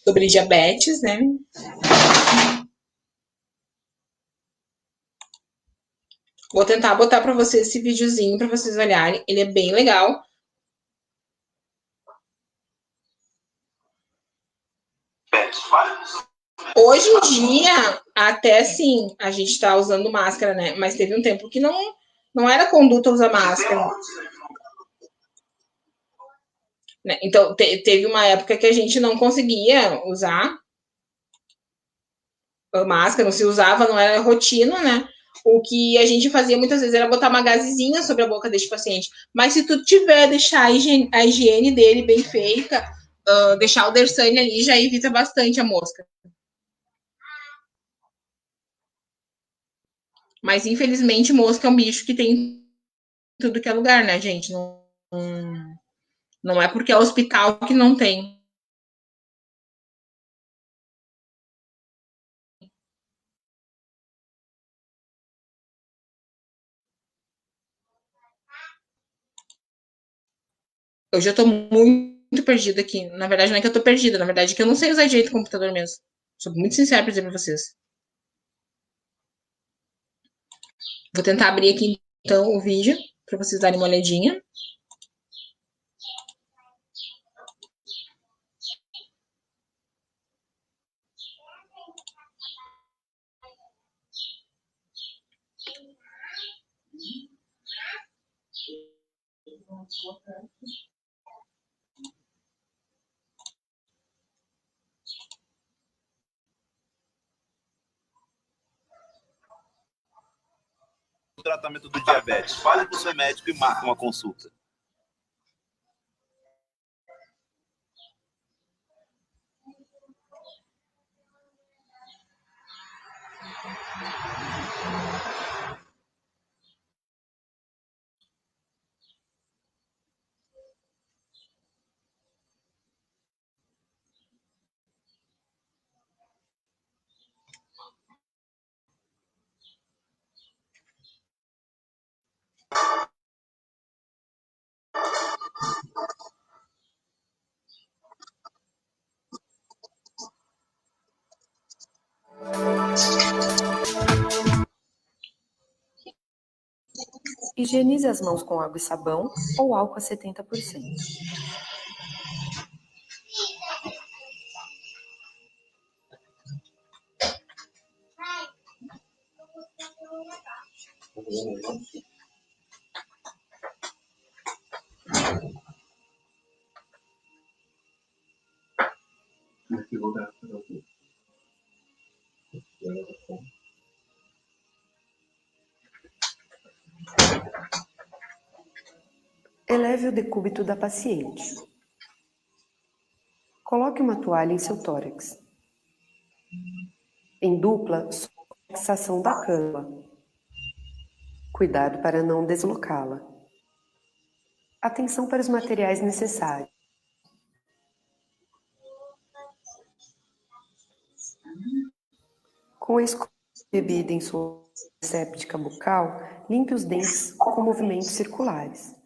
sobre diabetes, né? Vou tentar botar para vocês esse videozinho para vocês olharem. Ele é bem legal. Hoje em dia, até sim, a gente está usando máscara, né? Mas teve um tempo que não era conduta usar máscara. Né? Então, teve uma época que a gente não conseguia usar a máscara, não se usava, não era rotina, né? O que a gente fazia muitas vezes era botar uma gazezinha sobre a boca desse paciente. Mas se tu tiver, deixar a higiene dele bem feita, deixar o Dersane ali, já evita bastante a mosca. Mas, infelizmente, mosca é um bicho que tem em tudo que é lugar, né, gente? Não é porque é hospital que não tem. Eu já tô muito perdida aqui. Na verdade, não é que eu tô perdida, na verdade é que eu não sei usar direito o computador mesmo. Sou muito sincera pra dizer pra vocês. Vou tentar abrir aqui, então, o vídeo pra vocês darem uma olhadinha. O tratamento do diabetes. Fale com o seu médico e marque uma consulta. Higienize as mãos com água e sabão ou álcool a 70%. Eleve o decúbito da paciente. Coloque uma toalha em seu tórax. Em dupla, fixação da cama. Cuidado para não deslocá-la. Atenção para os materiais necessários. Com a escova bebida em sua séptica bucal, limpe os dentes com movimentos circulares.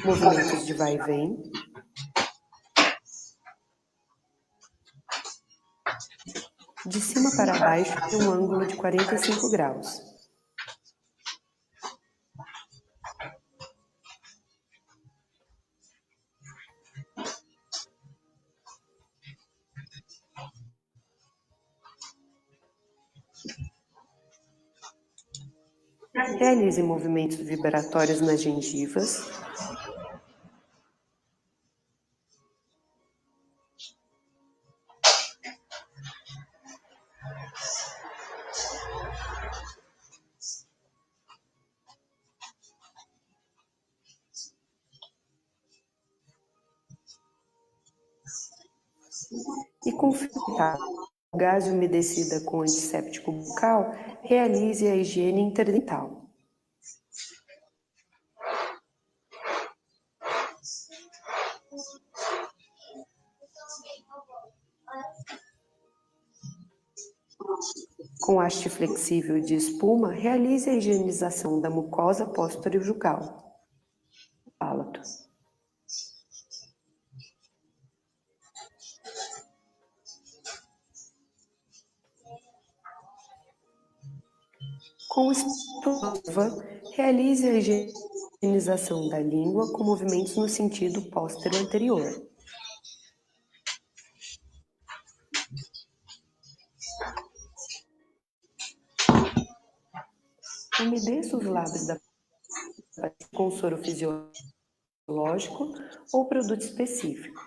Movimentos de vai e vem. De cima para baixo em um ângulo de 45 graus. Realize movimentos vibratórios nas gengivas. E com gás umedecida com antisséptico bucal, realize a higiene interdental. Com haste flexível de espuma, realize a higienização da mucosa pós-periojugal. Palato. Com escova, realize a higienização da língua com movimentos no sentido póstero anterior. Umedeça os lábios da paciente com soro fisiológico ou produto específico.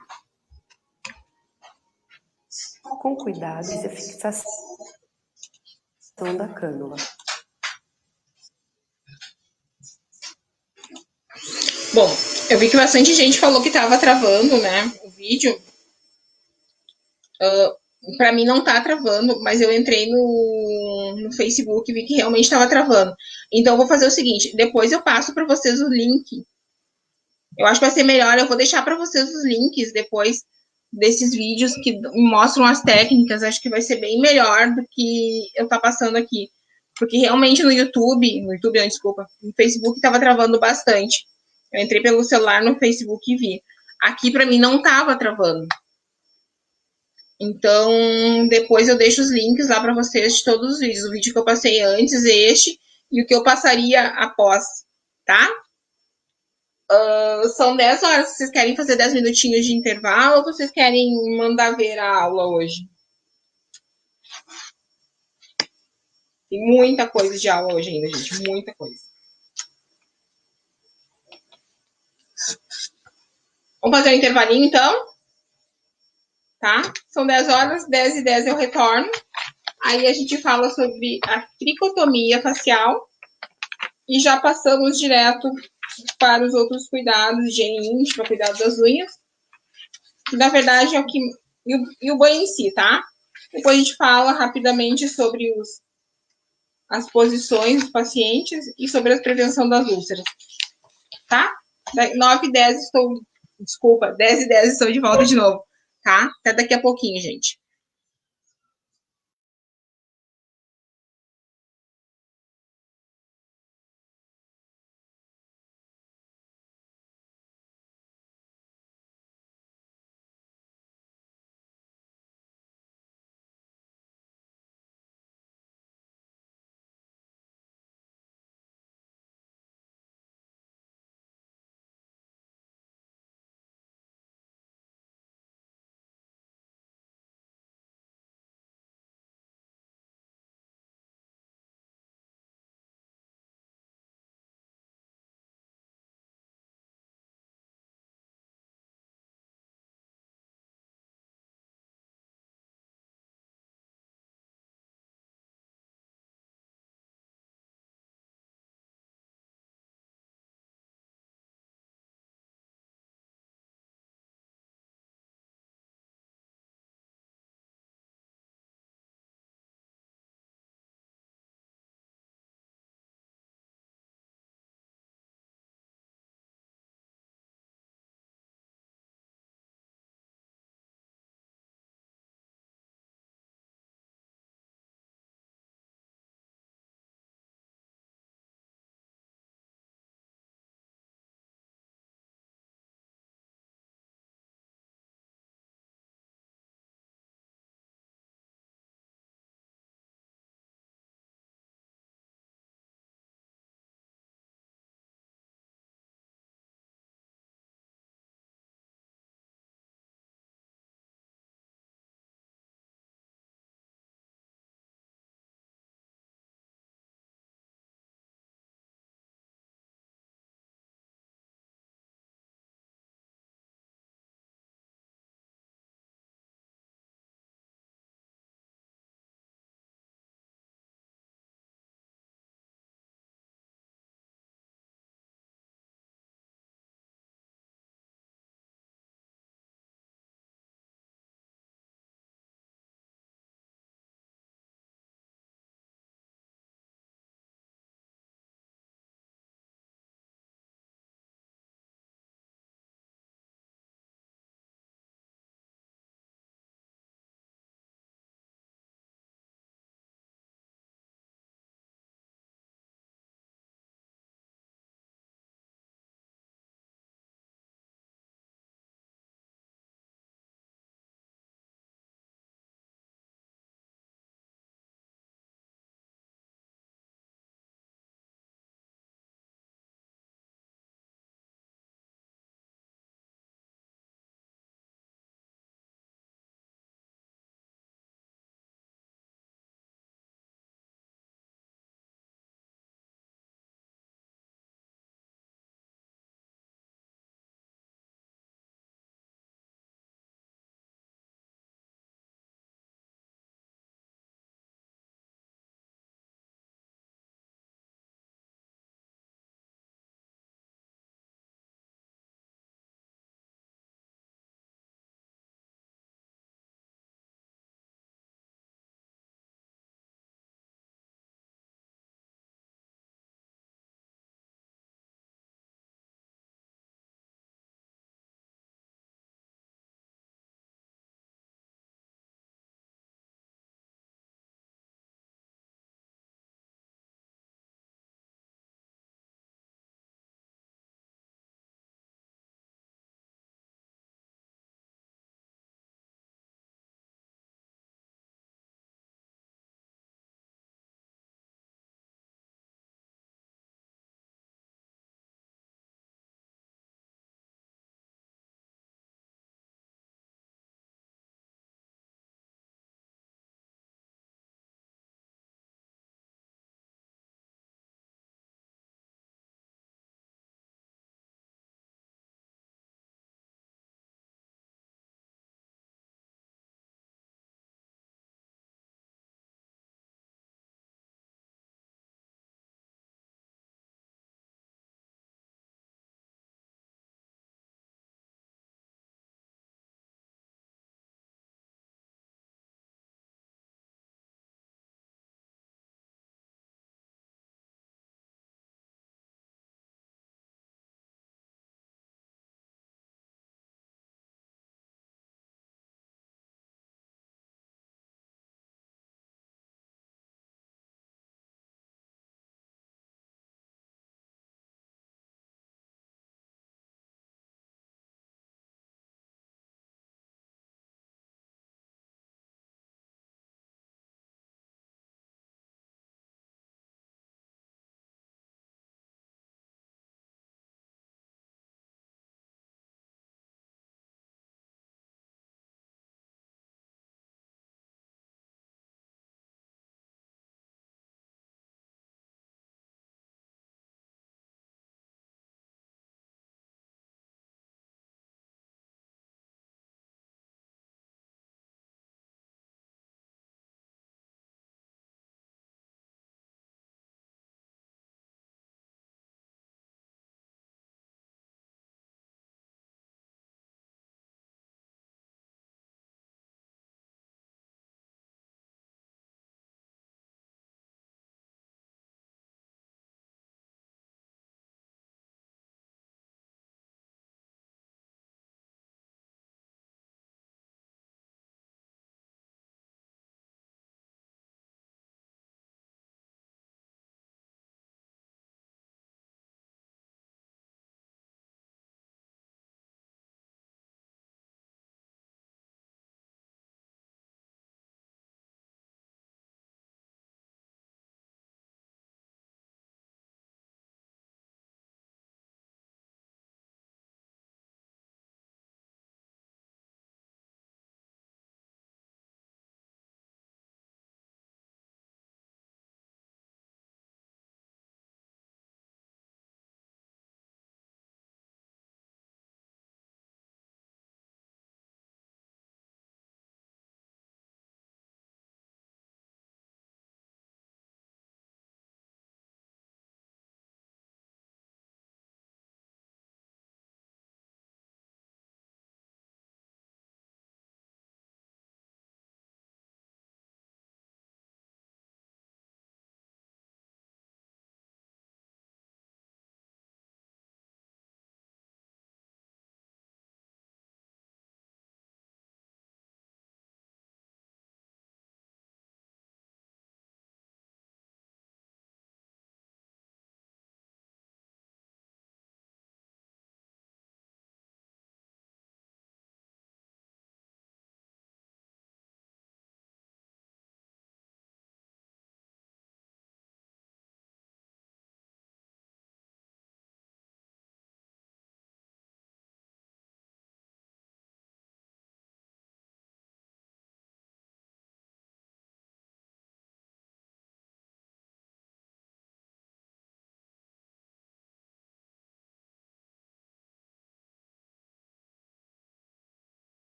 Com cuidado, e a fixação da cânula. Bom, eu vi que bastante gente falou que tava travando, né, o vídeo. Pra mim não tá travando, mas eu entrei no Facebook e vi que realmente tava travando. Então eu vou fazer o seguinte, depois eu passo para vocês o link. Eu acho que vai ser melhor, eu vou deixar para vocês os links depois desses vídeos que mostram as técnicas. Acho que vai ser bem melhor do que eu tá passando aqui. Porque realmente no YouTube não, desculpa, no Facebook tava travando bastante. Eu entrei pelo celular no Facebook e vi. Aqui para mim não tava travando. Então, depois eu deixo os links lá para vocês de todos os vídeos. O vídeo que eu passei antes, este, e o que eu passaria após, tá? São 10 horas. Vocês querem fazer 10 minutinhos de intervalo ou vocês querem mandar ver a aula hoje? Tem muita coisa de aula hoje ainda, gente. Muita coisa. Vamos fazer um intervalinho, então? Tá? São 10 horas, 10h10 eu retorno. Aí a gente fala sobre a tricotomia facial. E já passamos direto para os outros cuidados, higiene íntima, cuidado das unhas. Que na verdade é o que. E o banho em si, tá? Depois a gente fala rapidamente sobre as posições dos pacientes e sobre a prevenção das úlceras. Tá? 9h10 estou. Desculpa, 10h10 estou de volta de novo. Tá? Até daqui a pouquinho, gente.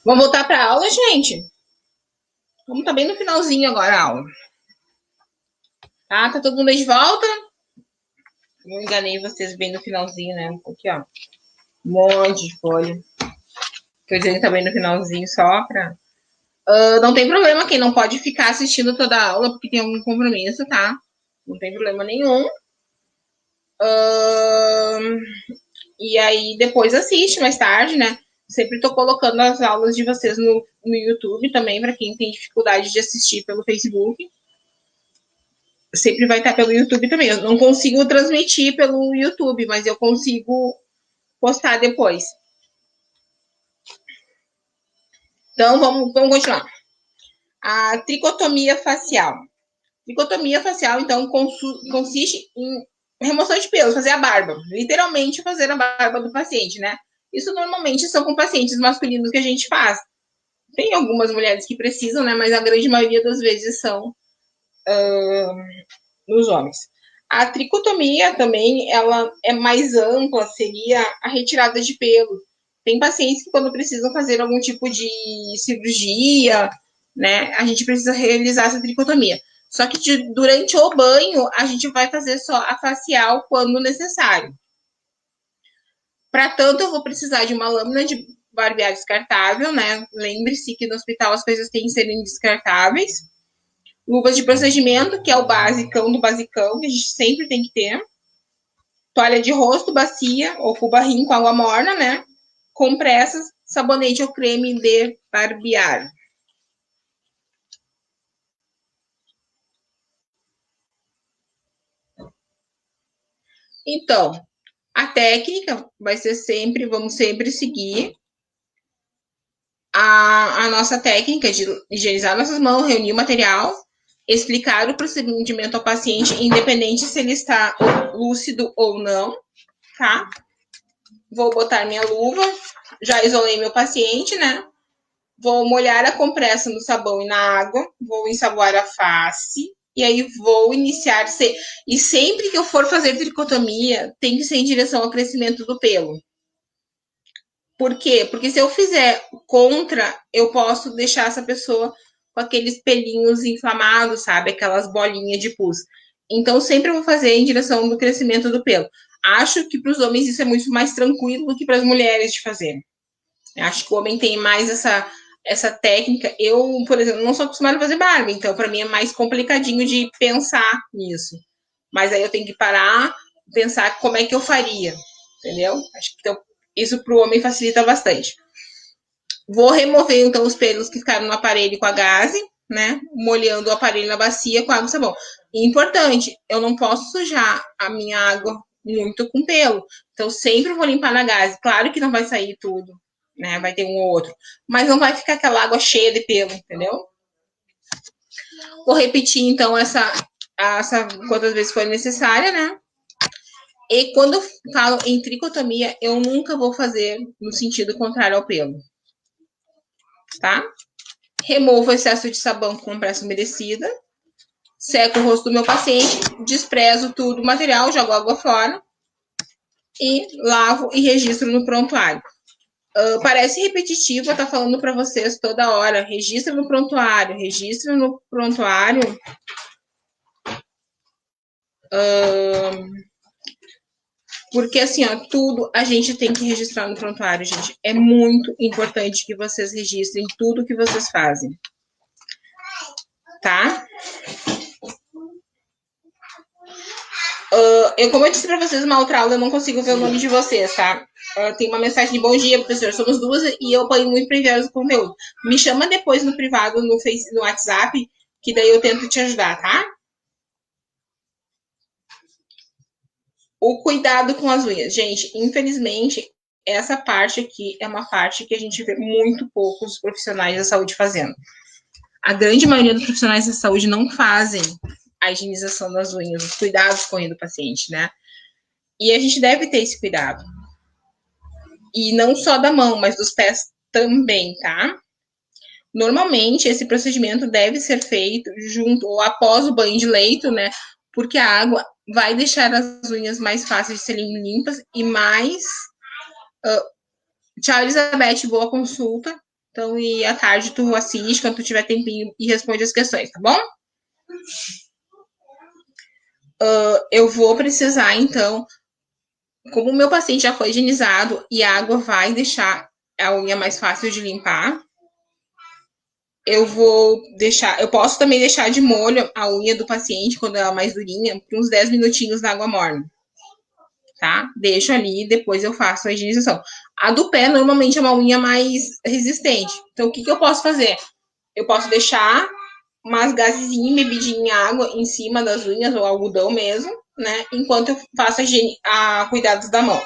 Vamos voltar para a aula, gente? Vamos estar bem no finalzinho agora a aula. Tá todo mundo aí de volta? Não enganei vocês bem no finalzinho, né? Aqui, ó. Um monte de folha. Tô dizendo que tá bem no finalzinho só pra... não tem problema quem não pode ficar assistindo toda a aula porque tem algum compromisso, tá? Não tem problema nenhum. E aí depois assiste mais tarde, né? Sempre tô colocando as aulas de vocês no YouTube também, para quem tem dificuldade de assistir pelo Facebook. Sempre vai estar pelo YouTube também. Eu não consigo transmitir pelo YouTube, mas eu consigo postar depois. Então, vamos continuar. A tricotomia facial. Tricotomia facial, então, consiste em remoção de pelos, fazer a barba. Literalmente fazer a barba do paciente, né? Isso normalmente são com pacientes masculinos que a gente faz. Tem algumas mulheres que precisam, né? Mas a grande maioria das vezes são nos homens. A tricotomia também, ela é mais ampla, seria a retirada de pelo. Tem pacientes que quando precisam fazer algum tipo de cirurgia, né, a gente precisa realizar essa tricotomia. Só que durante o banho, a gente vai fazer só a facial quando necessário. Para tanto, eu vou precisar de uma lâmina de barbear descartável, né? Lembre-se que no hospital as coisas têm que serem descartáveis. Luvas de procedimento, que é o basicão do basicão, que a gente sempre tem que ter. Toalha de rosto, bacia ou cubarrim com água morna, né? Compressas, sabonete ou creme de barbear. Então, a técnica vai ser sempre, vamos sempre seguir a nossa técnica de higienizar nossas mãos, reunir o material, explicar o procedimento ao paciente, independente se ele está lúcido ou não, tá? Vou botar minha luva, já isolei meu paciente, né? Vou molhar a compressa no sabão e na água, vou ensaboar a face, e aí vou iniciar. E sempre que eu for fazer tricotomia, tem que ser em direção ao crescimento do pelo. Por quê? Porque se eu fizer contra, eu posso deixar essa pessoa com aqueles pelinhos inflamados, sabe? Aquelas bolinhas de pus. Então, sempre eu vou fazer em direção do crescimento do pelo. Acho que para os homens isso é muito mais tranquilo do que para as mulheres de fazer. Acho que o homem tem mais essa técnica. Eu, por exemplo, não sou acostumada a fazer barba, então para mim é mais complicadinho de pensar nisso. Mas aí eu tenho que parar, pensar como é que eu faria, entendeu? Acho que então, isso para o homem facilita bastante. Vou remover, então, os pelos que ficaram no aparelho com a gaze, né? Molhando o aparelho na bacia com água e sabão. E importante, eu não posso sujar a minha água muito com pelo. Então, sempre vou limpar na gaze. Claro que não vai sair tudo, né? Vai ter um ou outro. Mas não vai ficar aquela água cheia de pelo, entendeu? Vou repetir, então, essa quantas vezes for necessária, né? E quando eu falo em tricotomia, eu nunca vou fazer no sentido contrário ao pelo. Tá? Removo o excesso de sabão com compressa umedecida. Seco o rosto do meu paciente. Desprezo tudo o material, jogo água fora. E lavo e registro no prontuário. Parece repetitivo, eu estar falando para vocês toda hora. Registra no prontuário, registra no prontuário. Porque, assim, ó, tudo a gente tem que registrar no prontuário, gente. É muito importante que vocês registrem tudo que vocês fazem. Tá? Como eu disse pra vocês, uma outra aula eu não consigo ver o nome de vocês, tá? Tem uma mensagem de bom dia, professor. Somos duas e eu apanho muito pra enviar o conteúdo. Me chama depois no privado, no WhatsApp, que daí eu tento te ajudar, tá? O cuidado com as unhas. Gente, infelizmente, essa parte aqui é uma parte que a gente vê muito poucos profissionais da saúde fazendo. A grande maioria dos profissionais da saúde não fazem a higienização das unhas, os cuidados com a unha do paciente, né? E a gente deve ter esse cuidado. E não só da mão, mas dos pés também, tá? Normalmente, esse procedimento deve ser feito junto ou após o banho de leito, né? Porque a água vai deixar as unhas mais fáceis de serem limpas e mais... Tchau, Elizabeth, boa consulta. Então, e à tarde tu assiste, quando tu tiver tempinho, e responde as questões, tá bom? Eu vou precisar, então, como o meu paciente já foi higienizado e a água vai deixar a unha mais fácil de limpar, eu posso também deixar de molho a unha do paciente, quando ela é mais durinha, por uns 10 minutinhos na água morna. Tá? Deixo ali e depois eu faço a higienização. A do pé, normalmente, é uma unha mais resistente. Então, o que eu posso fazer? Eu posso deixar umas gazezinhas embebidinhas em água em cima das unhas, ou algodão mesmo, né? Enquanto eu faço a cuidados da mão.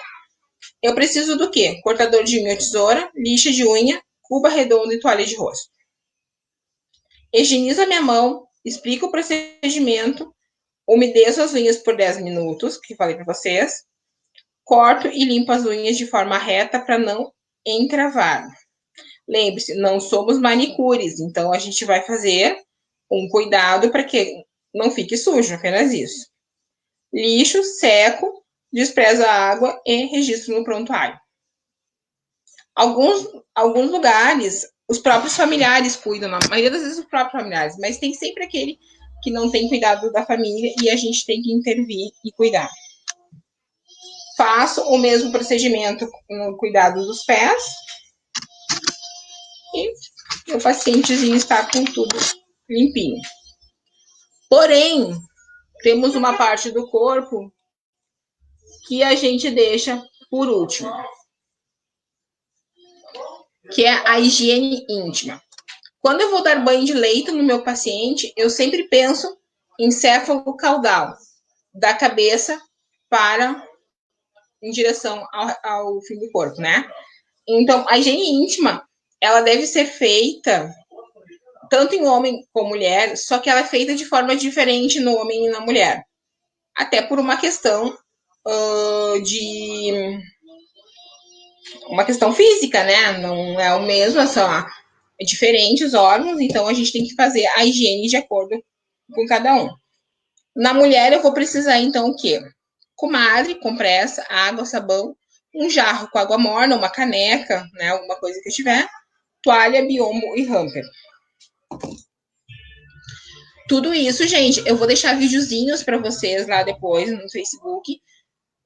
Eu preciso do quê? Cortador de unha ou tesoura, lixa de unha, cuba redonda e toalha de rosto. Higienizo a minha mão, explico o procedimento, umedeço as unhas por 10 minutos, que falei para vocês. Corto e limpo as unhas de forma reta para não encravar. Lembre-se, não somos manicures, então a gente vai fazer um cuidado para que não fique sujo, apenas isso. Lixo, seco, desprezo a água e registro no prontuário. Alguns lugares, os próprios familiares cuidam, na maioria das vezes os próprios familiares, mas tem sempre aquele que não tem cuidado da família e a gente tem que intervir e cuidar. Faço o mesmo procedimento no cuidado dos pés. E o pacientezinho está com tudo limpinho. Porém, temos uma parte do corpo que a gente deixa por último, que é a higiene íntima. Quando eu vou dar banho de leito no meu paciente, eu sempre penso em céfalo caudal, da cabeça em direção ao fim do corpo, né? Então, a higiene íntima, ela deve ser feita tanto em homem como mulher, só que ela é feita de forma diferente no homem e na mulher. Até por uma questão uma questão física, né? Não é o mesmo, são diferentes órgãos, então a gente tem que fazer a higiene de acordo com cada um. Na mulher, eu vou precisar, então, o quê? Comadre, compressa, água, sabão, um jarro com água morna, uma caneca, né? Alguma coisa que eu tiver, toalha, biombo e hamper. Tudo isso, gente, eu vou deixar videozinhos para vocês lá depois no Facebook,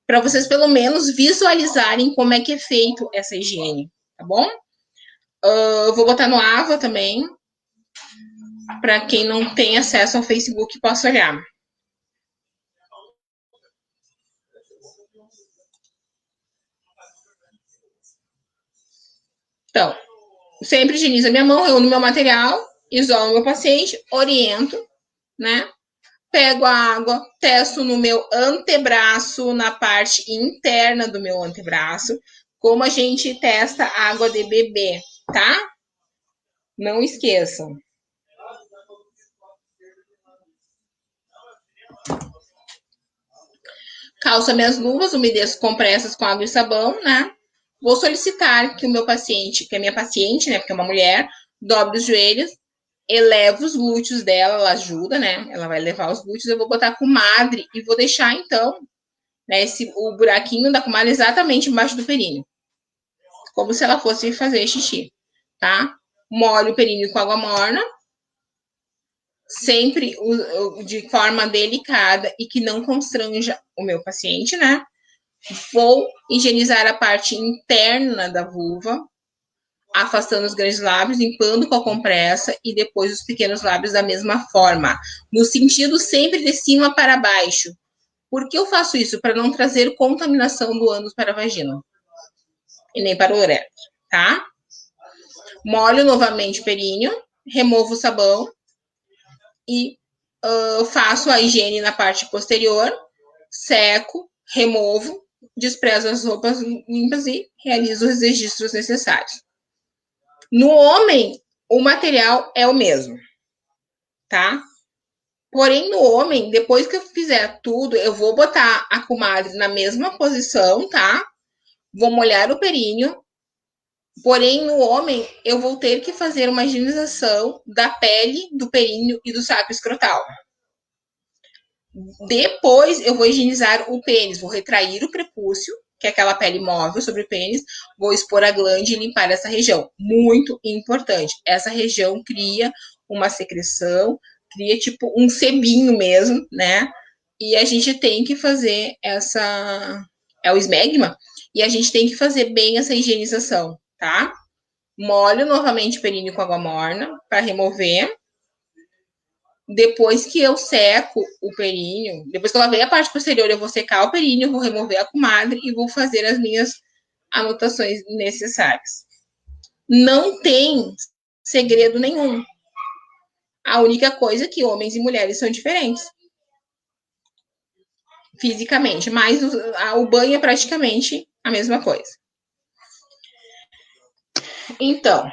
para vocês pelo menos visualizarem como é que é feito essa higiene, tá bom? Eu vou botar no Ava também, para quem não tem acesso ao Facebook possa olhar. Então, sempre higienizo a minha mão, reúno meu material, isolo meu paciente, oriento, né? Pego a água, testo no meu antebraço, na parte interna do meu antebraço, como a gente testa água de bebê, tá? Não esqueçam. Calço minhas luvas, umedeço compressas com água e sabão, né? Vou solicitar que o meu paciente, que é minha paciente, né? Porque é uma mulher, dobre os joelhos, eleva os glúteos dela, ela ajuda, né? Ela vai levar os glúteos, eu vou botar a comadre e vou deixar, então, né, o buraquinho da comadre exatamente embaixo do períneo. Como se ela fosse fazer xixi, tá? Molho o períneo com água morna, sempre de forma delicada e que não constranja o meu paciente, né? Vou higienizar a parte interna da vulva, afastando os grandes lábios, limpando com a compressa e depois os pequenos lábios da mesma forma, no sentido sempre de cima para baixo. Por que eu faço isso? Para não trazer contaminação do ânus para a vagina e nem para o uretra, tá? Molho novamente o períneo, removo o sabão e faço a higiene na parte posterior, seco, removo, desprezo as roupas limpas e realizo os registros necessários. No homem, o material é o mesmo, tá? Porém, no homem, depois que eu fizer tudo, eu vou botar a comadre na mesma posição, tá? Vou molhar o períneo. Porém, no homem, eu vou ter que fazer uma higienização da pele, do períneo e do saco escrotal. Depois, eu vou higienizar o pênis. Vou retrair o prepúcio, que é aquela pele móvel sobre o pênis, vou expor a glande e limpar essa região. Muito importante. Essa região cria uma secreção, cria tipo um sebinho mesmo, né? E a gente tem que fazer essa... É o esmegma. E a gente tem que fazer bem essa higienização, tá? Molho novamente o períneo com água morna para remover. Depois que eu seco o períneo, depois que eu lavei a parte posterior, eu vou secar o períneo, vou remover a comadre e vou fazer as minhas anotações necessárias. Não tem segredo nenhum. A única coisa é que homens e mulheres são diferentes fisicamente, mas o banho é praticamente a mesma coisa. Então,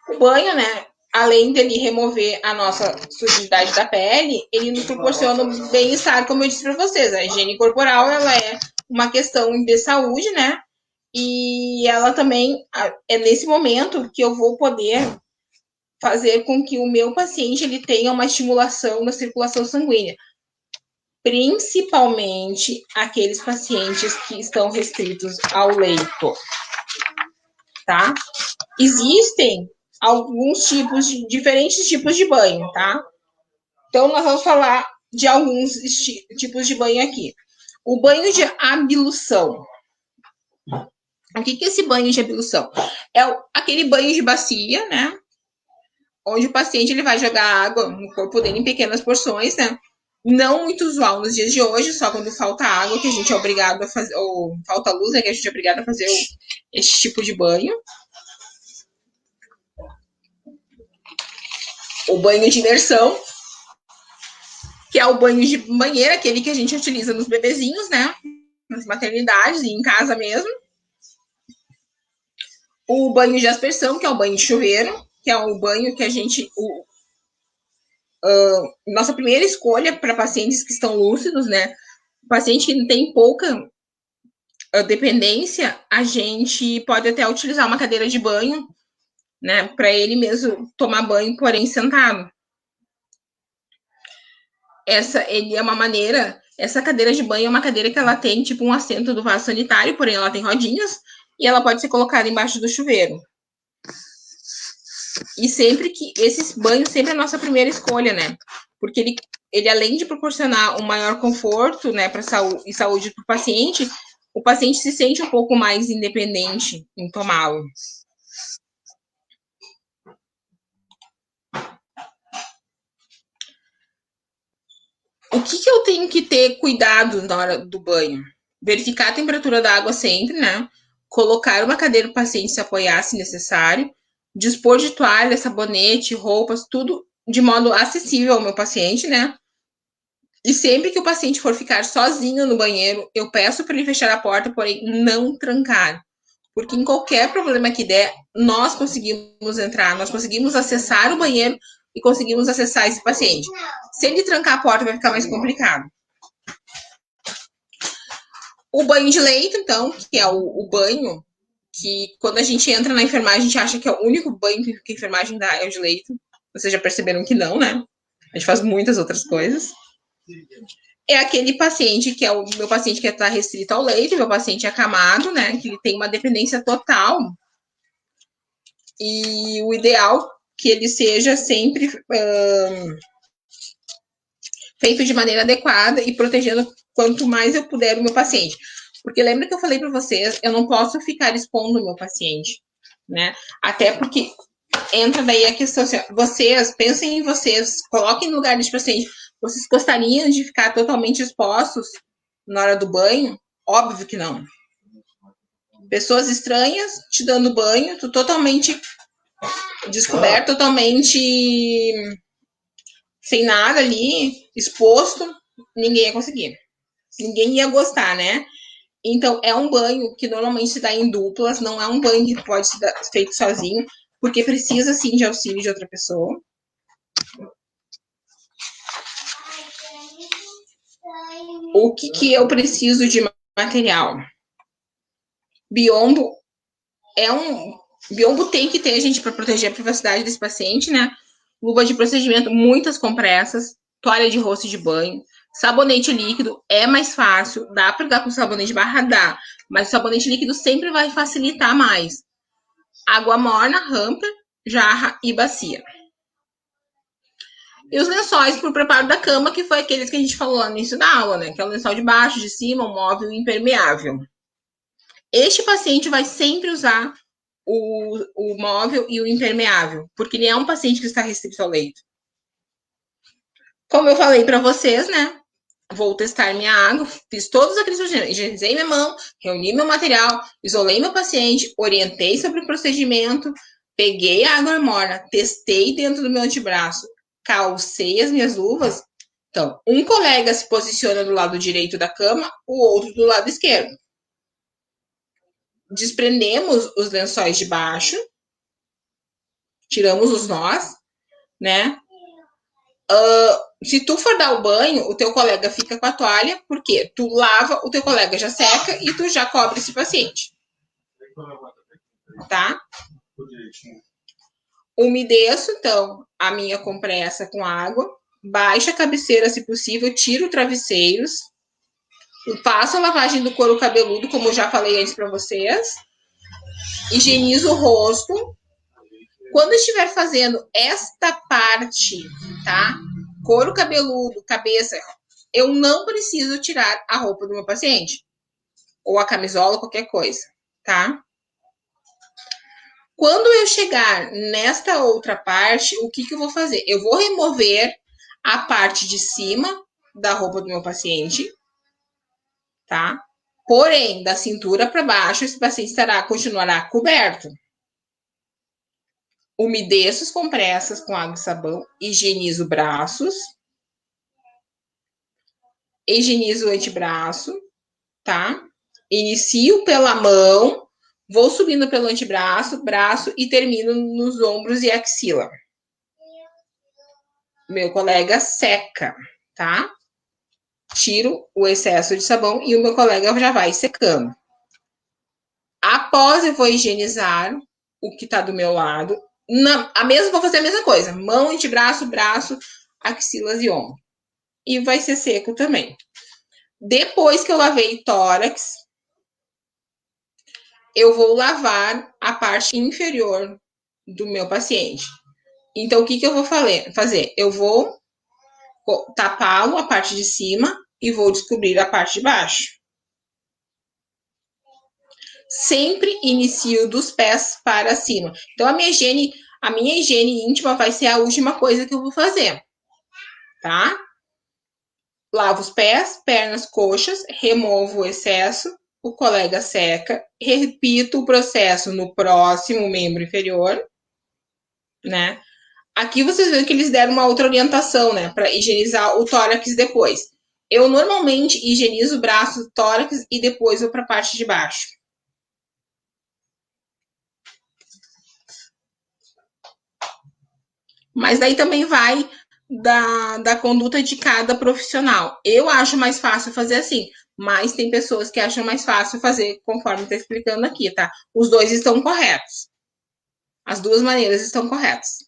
o banho, né, além dele remover a nossa sujidade da pele, ele nos proporciona um bem-estar, como eu disse para vocês. A higiene corporal, ela é uma questão de saúde, né? E ela também é nesse momento que eu vou poder fazer com que o meu paciente ele tenha uma estimulação da circulação sanguínea, principalmente aqueles pacientes que estão restritos ao leito, tá? Existem alguns diferentes tipos de banho, tá? Então, nós vamos falar de alguns tipos de banho aqui. O banho de ablução. O que é esse banho de ablução? É aquele banho de bacia, né? Onde o paciente ele vai jogar água no corpo dele em pequenas porções, né? Não muito usual nos dias de hoje, só quando falta água que a gente é obrigado a fazer, ou falta luz, né, que a gente é obrigado a fazer esse tipo de banho. O banho de imersão, que é o banho de banheira, aquele que a gente utiliza nos bebezinhos, né? Nas maternidades e em casa mesmo. O banho de aspersão, que é o banho de chuveiro, que é o banho que a gente... nossa primeira escolha para pacientes que estão lúcidos, né? O paciente que tem pouca dependência, a gente pode até utilizar uma cadeira de banho, né? Para ele mesmo tomar banho, porém sentado. Essa cadeira de banho é uma cadeira que ela tem tipo um assento do vaso sanitário, porém ela tem rodinhas e ela pode ser colocada embaixo do chuveiro. E sempre que esse banho sempre é a nossa primeira escolha, né? Porque ele além de proporcionar um maior conforto, né, para saúde para o paciente se sente um pouco mais independente em tomá-lo. O que eu tenho que ter cuidado na hora do banho? Verificar a temperatura da água sempre, né? Colocar uma cadeira para o paciente se apoiar, se necessário. Dispor de toalha, sabonete, roupas, tudo de modo acessível ao meu paciente, né? E sempre que o paciente for ficar sozinho no banheiro, eu peço para ele fechar a porta, porém não trancar. Porque em qualquer problema que der, nós conseguimos entrar, nós conseguimos acessar o banheiro e conseguimos acessar esse paciente. Se ele trancar a porta, vai ficar mais complicado. O banho de leito, então, que é o banho que quando a gente entra na enfermagem, a gente acha que é o único banho que a enfermagem dá é o de leito. Vocês já perceberam que não, né? A gente faz muitas outras coisas. É aquele paciente que é o meu paciente que está restrito ao leito, meu paciente acamado, né? Que ele tem uma dependência total. E o ideal que ele seja sempre feito de maneira adequada e protegendo quanto mais eu puder o meu paciente. Porque lembra que eu falei para vocês, eu não posso ficar expondo o meu paciente, né? Até porque entra daí a questão assim, vocês, pensem em vocês, coloquem no lugar desse paciente. Vocês gostariam de ficar totalmente expostos na hora do banho? Óbvio que não. Pessoas estranhas te dando banho, tu totalmente descoberto, totalmente sem nada ali, exposto, ninguém ia conseguir. Ninguém ia gostar, né? Então, é um banho que normalmente se dá em duplas, não é um banho que pode ser feito sozinho, porque precisa, sim, de auxílio de outra pessoa. O que eu preciso de material? Biombo Biombo tem que ter, gente, para proteger a privacidade desse paciente, né? Luva de procedimento, muitas compressas, toalha de rosto de banho, Sabonete líquido é mais fácil, dá para dar com sabonete de barra? Dá, mas o sabonete líquido sempre vai facilitar mais. Água morna, hamper, jarra e bacia. E os lençóis para o preparo da cama, que foi aqueles que a gente falou no início da aula, né? Que é o lençol de baixo, de cima, o móvel impermeável. Este paciente vai sempre usar o móvel e o impermeável, porque ele é um paciente que está restrito ao leito. Como eu falei para vocês, né? Vou testar minha água, fiz todos aqueles procedimentos, higienizei minha mão, reuni meu material, isolei meu paciente, orientei sobre o procedimento, peguei a água morna, testei dentro do meu antebraço, calcei as minhas luvas. Então, um colega se posiciona do lado direito da cama, o outro do lado esquerdo. Desprendemos os lençóis de baixo, tiramos os nós, né? Se tu for dar o banho, o teu colega fica com a toalha, porque tu lava, o teu colega já seca e tu já cobre esse paciente. Tá? Umedeço, então, a minha compressa com água, baixo a cabeceira, se possível, tiro travesseiros, faço a lavagem do couro cabeludo, como eu já falei antes para vocês, higienizo o rosto. Quando estiver fazendo esta parte, tá? Couro cabeludo, cabeça, eu não preciso tirar a roupa do meu paciente. Ou a camisola, qualquer coisa, tá? Quando eu chegar nesta outra parte, o que eu vou fazer? Eu vou remover a parte de cima da roupa do meu paciente, tá? Porém, da cintura para baixo, esse paciente continuará coberto. Umedeço as compressas com água e sabão, higienizo braços, higienizo o antebraço, tá? Inicio pela mão, vou subindo pelo antebraço, braço e termino nos ombros e axila. Meu colega seca, tá? Tiro o excesso de sabão e o meu colega já vai secando. Após eu vou higienizar o que tá do meu lado. Vou fazer a mesma coisa. Mão, antebraço, braço, axilas e ombro. E vai ser seco também. Depois que eu lavei tórax, eu vou lavar a parte inferior do meu paciente. Então, o que eu vou fazer? Eu vou tapá-lo, a parte de cima, e vou descobrir a parte de baixo. Sempre inicio dos pés para cima. Então, a minha higiene íntima vai ser a última coisa que eu vou fazer, tá? Lavo os pés, pernas, coxas, removo o excesso, o colega seca, repito o processo no próximo membro inferior, né? Aqui vocês veem que eles deram uma outra orientação, né, para higienizar o tórax depois. Eu normalmente higienizo o braço, tórax e depois vou para a parte de baixo. Mas daí também vai da conduta de cada profissional. Eu acho mais fácil fazer assim, mas tem pessoas que acham mais fácil fazer conforme está explicando aqui, tá? Os dois estão corretos. As duas maneiras estão corretas.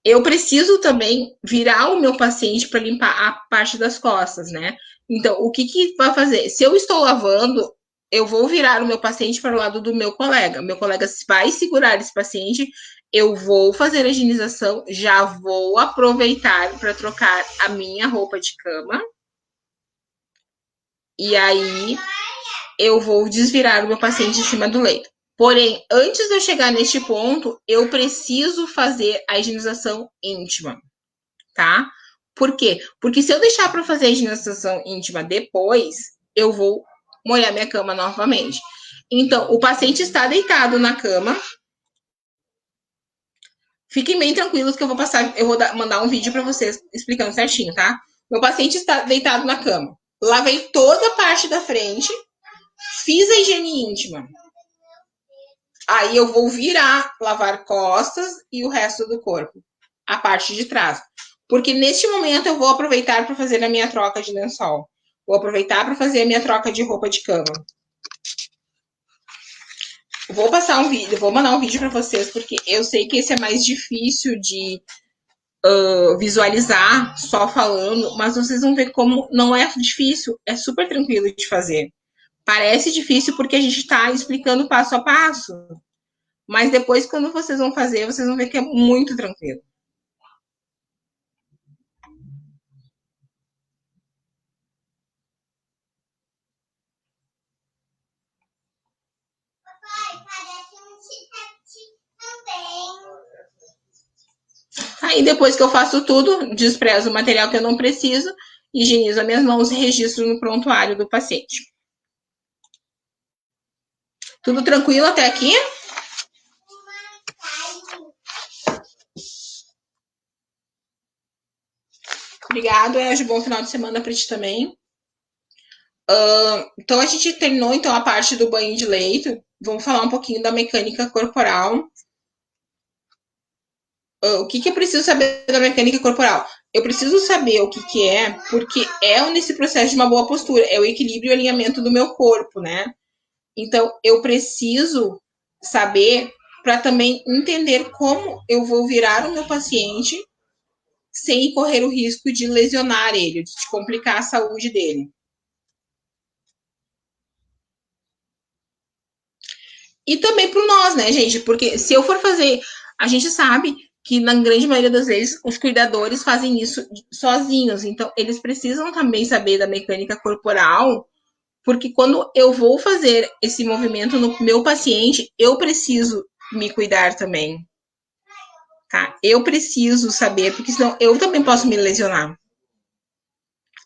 Eu preciso também virar o meu paciente para limpar a parte das costas, né? Então, o que vai fazer? Se eu estou lavando, eu vou virar o meu paciente para o lado do meu colega. Meu colega vai segurar esse paciente, eu vou fazer a higienização, já vou aproveitar para trocar a minha roupa de cama. E aí, eu vou desvirar o meu paciente em cima do leito. Porém, antes de eu chegar neste ponto, eu preciso fazer a higienização íntima, tá? Por quê? Porque se eu deixar para fazer a higienização íntima depois, eu vou molhar minha cama novamente. Então, o paciente está deitado na cama. Fiquem bem tranquilos que eu vou mandar um vídeo para vocês explicando certinho, tá? Meu paciente está deitado na cama. Lavei toda a parte da frente, fiz a higiene íntima. Aí eu vou virar, lavar costas e o resto do corpo, a parte de trás. Porque neste momento eu vou aproveitar para fazer a minha troca de lençol. Vou aproveitar para fazer a minha troca de roupa de cama. Vou passar um vídeo, vou mandar um vídeo para vocês, porque eu sei que esse é mais difícil de visualizar só falando, mas vocês vão ver como não é difícil, é super tranquilo de fazer. Parece difícil porque a gente está explicando passo a passo, mas depois, quando vocês vão fazer, vocês vão ver que é muito tranquilo. Aí, depois que eu faço tudo, desprezo o material que eu não preciso, higienizo as minhas mãos e registro no prontuário do paciente. Tudo tranquilo até aqui? Obrigado, Elge. Bom final de semana para ti também. Então, a gente terminou então, a parte do banho de leito. Vamos falar um pouquinho da mecânica corporal. O que eu preciso saber da mecânica corporal? Eu preciso saber o que é, porque é nesse processo de uma boa postura, é o equilíbrio e o alinhamento do meu corpo, né? Então, eu preciso saber para também entender como eu vou virar o meu paciente sem correr o risco de lesionar ele, de complicar a saúde dele. E também para nós, né, gente? Porque se eu for fazer, a gente sabe que na grande maioria das vezes os cuidadores fazem isso sozinhos, então eles precisam também saber da mecânica corporal, porque quando eu vou fazer esse movimento no meu paciente, eu preciso me cuidar também, tá? Eu preciso saber, porque senão eu também posso me lesionar.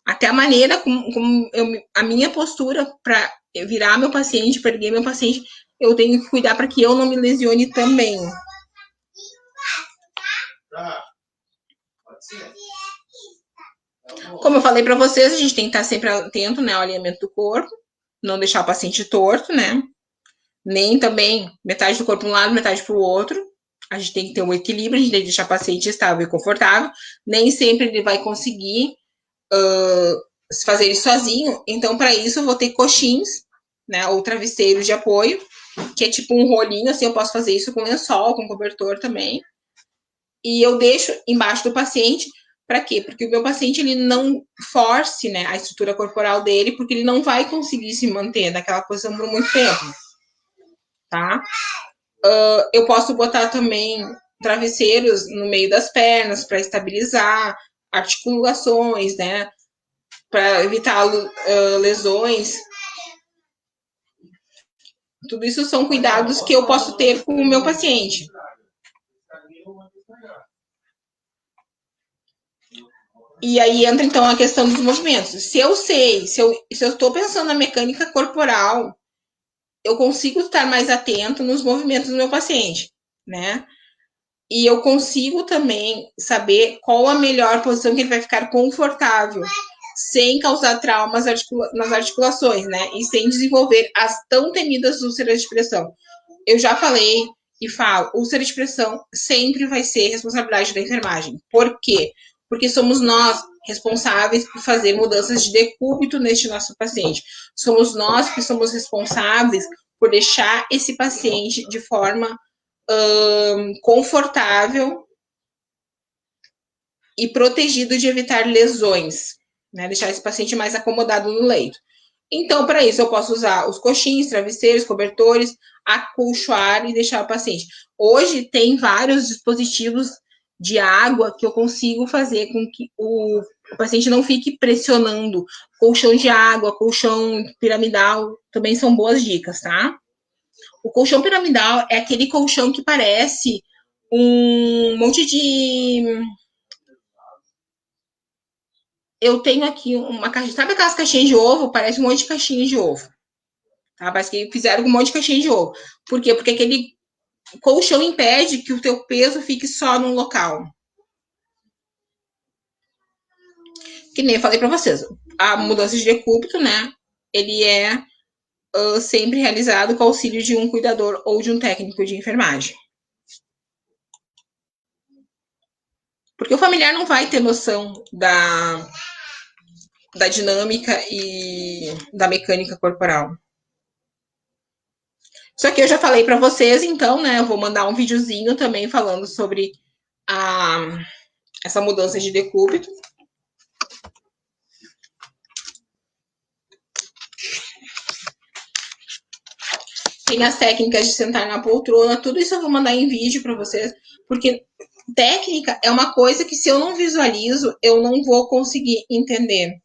Até a maneira como a minha postura para virar meu paciente, para erguer meu paciente, eu tenho que cuidar para que eu não me lesione também. Como eu falei para vocês, a gente tem que estar sempre atento, né, ao alinhamento do corpo, não deixar o paciente torto, né? Nem também metade do corpo para um lado, metade para o outro. A gente tem que ter um equilíbrio, a gente tem que deixar o paciente estável e confortável. Nem sempre ele vai conseguir fazer isso sozinho. Então, para isso, eu vou ter coxins, né, ou travesseiros de apoio, que é tipo um rolinho, assim, eu posso fazer isso com lençol, com cobertor também. E eu deixo embaixo do paciente, para quê? Porque o meu paciente, ele não force, né, a estrutura corporal dele, porque ele não vai conseguir se manter naquela posição por muito tempo, tá? Eu posso botar também travesseiros no meio das pernas para estabilizar articulações, né? Para evitar lesões. Tudo isso são cuidados que eu posso ter com o meu paciente. E aí entra então a questão dos movimentos. Se eu sei, se eu estou pensando na mecânica corporal, eu consigo estar mais atento nos movimentos do meu paciente, né? E eu consigo também saber qual a melhor posição que ele vai ficar confortável, sem causar traumas nas articulações, né? E sem desenvolver as tão temidas úlceras de pressão. Eu já falei e falo, úlcera de pressão sempre vai ser responsabilidade da enfermagem. Por quê? Porque somos nós responsáveis por fazer mudanças de decúbito neste nosso paciente. Somos nós que somos responsáveis por deixar esse paciente de forma confortável e protegido de evitar lesões, né? Deixar esse paciente mais acomodado no leito. Então, para isso, eu posso usar os coxins, travesseiros, cobertores, acolchoar e deixar o paciente. Hoje, tem vários dispositivos de água que eu consigo fazer com que o paciente não fique pressionando. Colchão de água, colchão piramidal, também são boas dicas, tá? O colchão piramidal é aquele colchão que parece um monte de... Eu tenho aqui uma caixinha, sabe aquelas caixinhas de ovo? Parece um monte de caixinhas de ovo. Tá? Parece que fizeram um monte de caixinha de ovo. Por quê? Porque aquele colchão impede que o teu peso fique só num local. Que nem eu falei para vocês, a mudança de decúbito, né? Ele é sempre realizado com o auxílio de um cuidador ou de um técnico de enfermagem. Porque o familiar não vai ter noção da dinâmica e da mecânica corporal. Só que eu já falei para vocês, então, né? Eu vou mandar um videozinho também falando sobre essa mudança de decúbito. Tem as técnicas de sentar na poltrona, tudo isso eu vou mandar em vídeo para vocês, porque técnica é uma coisa que se eu não visualizo, eu não vou conseguir entender.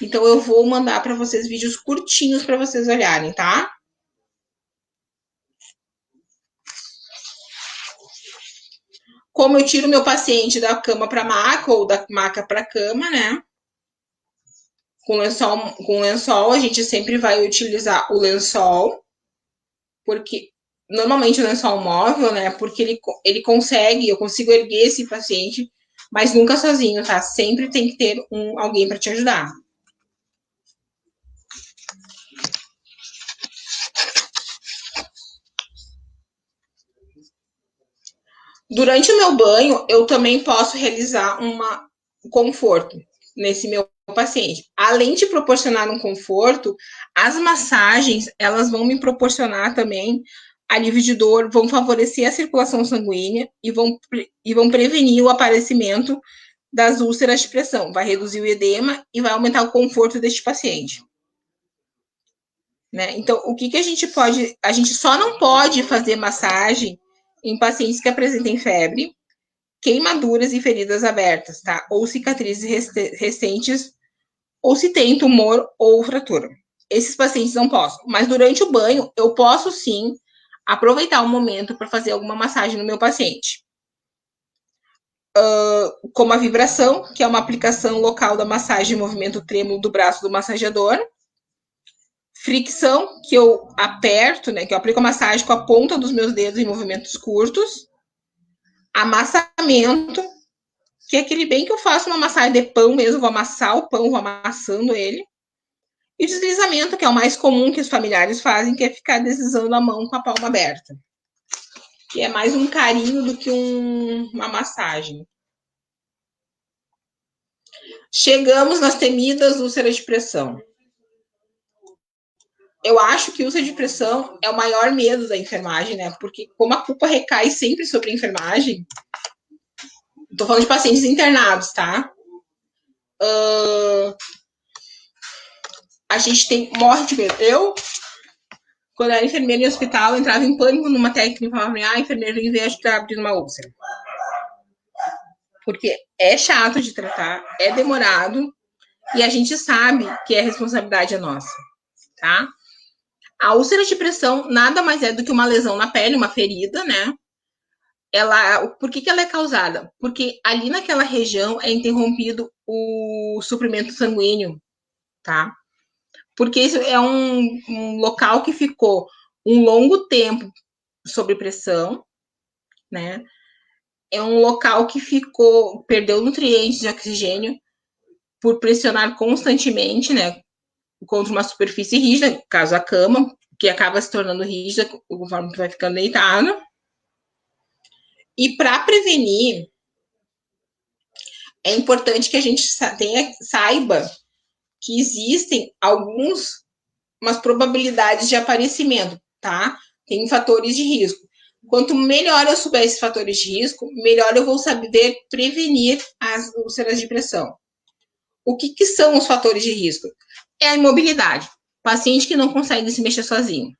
Então eu vou mandar para vocês vídeos curtinhos para vocês olharem, tá? Como eu tiro meu paciente da cama para maca ou da maca para cama, né? Com lençol, a gente sempre vai utilizar o lençol, porque normalmente o lençol móvel, né? Porque ele consegue, eu consigo erguer esse paciente, mas nunca sozinho, tá? Sempre tem que ter alguém para te ajudar. Durante o meu banho, eu também posso realizar um conforto nesse meu paciente. Além de proporcionar um conforto, as massagens, elas vão me proporcionar também alívio de dor, vão favorecer a circulação sanguínea e vão prevenir o aparecimento das úlceras de pressão. Vai reduzir o edema e vai aumentar o conforto deste paciente. Né? Então, o que a gente pode... A gente só não pode fazer massagem em pacientes que apresentem febre, queimaduras e feridas abertas, tá? Ou cicatrizes recentes, ou se tem tumor ou fratura. Esses pacientes não posso. Mas durante o banho, eu posso sim aproveitar o momento para fazer alguma massagem no meu paciente. Como a vibração, que é uma aplicação local da massagem, movimento trêmulo do braço do massageador. Fricção, que eu aperto, né? Que eu aplico a massagem com a ponta dos meus dedos em movimentos curtos. Amassamento, que é aquele bem que eu faço uma massagem de pão mesmo, vou amassar o pão, vou amassando ele. E deslizamento, que é o mais comum que os familiares fazem, que é ficar deslizando a mão com a palma aberta. Que é mais um carinho do que uma massagem. Chegamos nas temidas úlceras de pressão. Eu acho que úlcera de pressão é o maior medo da enfermagem, né? Porque como a culpa recai sempre sobre a enfermagem, tô falando de pacientes internados, tá? A gente morre de medo. Eu, quando era enfermeira em hospital, entrava em pânico numa técnica e falava, a enfermeira vem ver a abrir uma úlcera. Porque é chato de tratar, é demorado, e a gente sabe que a responsabilidade é nossa, tá? A úlcera de pressão nada mais é do que uma lesão na pele, uma ferida, né? Por que ela é causada? Porque ali naquela região é interrompido o suprimento sanguíneo, tá? Porque isso é um local que ficou um longo tempo sob pressão, né? É um local que perdeu nutrientes de oxigênio por pressionar constantemente, né? Contra uma superfície rígida, caso a cama, que acaba se tornando rígida conforme tu vai ficando deitado. E para prevenir, é importante que a gente saiba que existem algumas probabilidades de aparecimento, tá? Tem fatores de risco. Quanto melhor eu souber esses fatores de risco, melhor eu vou saber prevenir as úlceras de pressão. O que são os fatores de risco? É a imobilidade. Paciente que não consegue se mexer sozinho,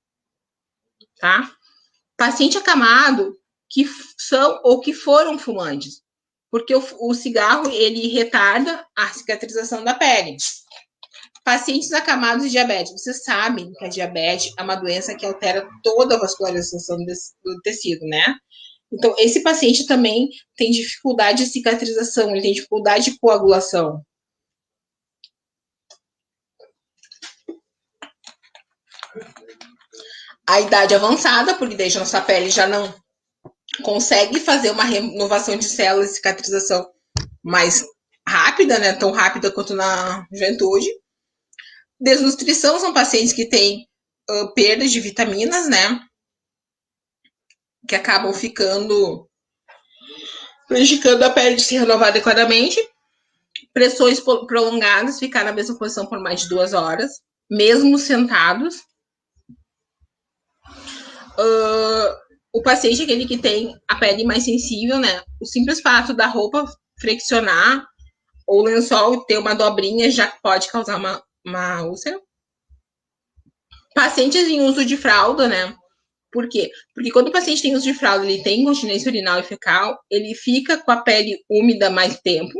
tá? Paciente acamado que são ou que foram fumantes, porque o cigarro, ele retarda a cicatrização da pele. Pacientes acamados de diabetes, vocês sabem que a diabetes é uma doença que altera toda a vascularização do tecido, né? Então, esse paciente também tem dificuldade de cicatrização, ele tem dificuldade de coagulação. A idade avançada, porque desde nossa pele já não consegue fazer uma renovação de células e cicatrização mais rápida, né? Tão rápida quanto na juventude. Desnutrição são pacientes que têm perdas de vitaminas, né? Que acabam prejudicando a pele de se renovar adequadamente. Pressões prolongadas, ficar na mesma posição por mais de 2 horas, mesmo sentados. o paciente é aquele que tem a pele mais sensível, né? O simples fato da roupa friccionar ou o lençol ter uma dobrinha já pode causar uma úlcera. Pacientes em uso de fralda, né? Por quê? Porque quando o paciente tem uso de fralda, ele tem incontinência urinal e fecal, ele fica com a pele úmida mais tempo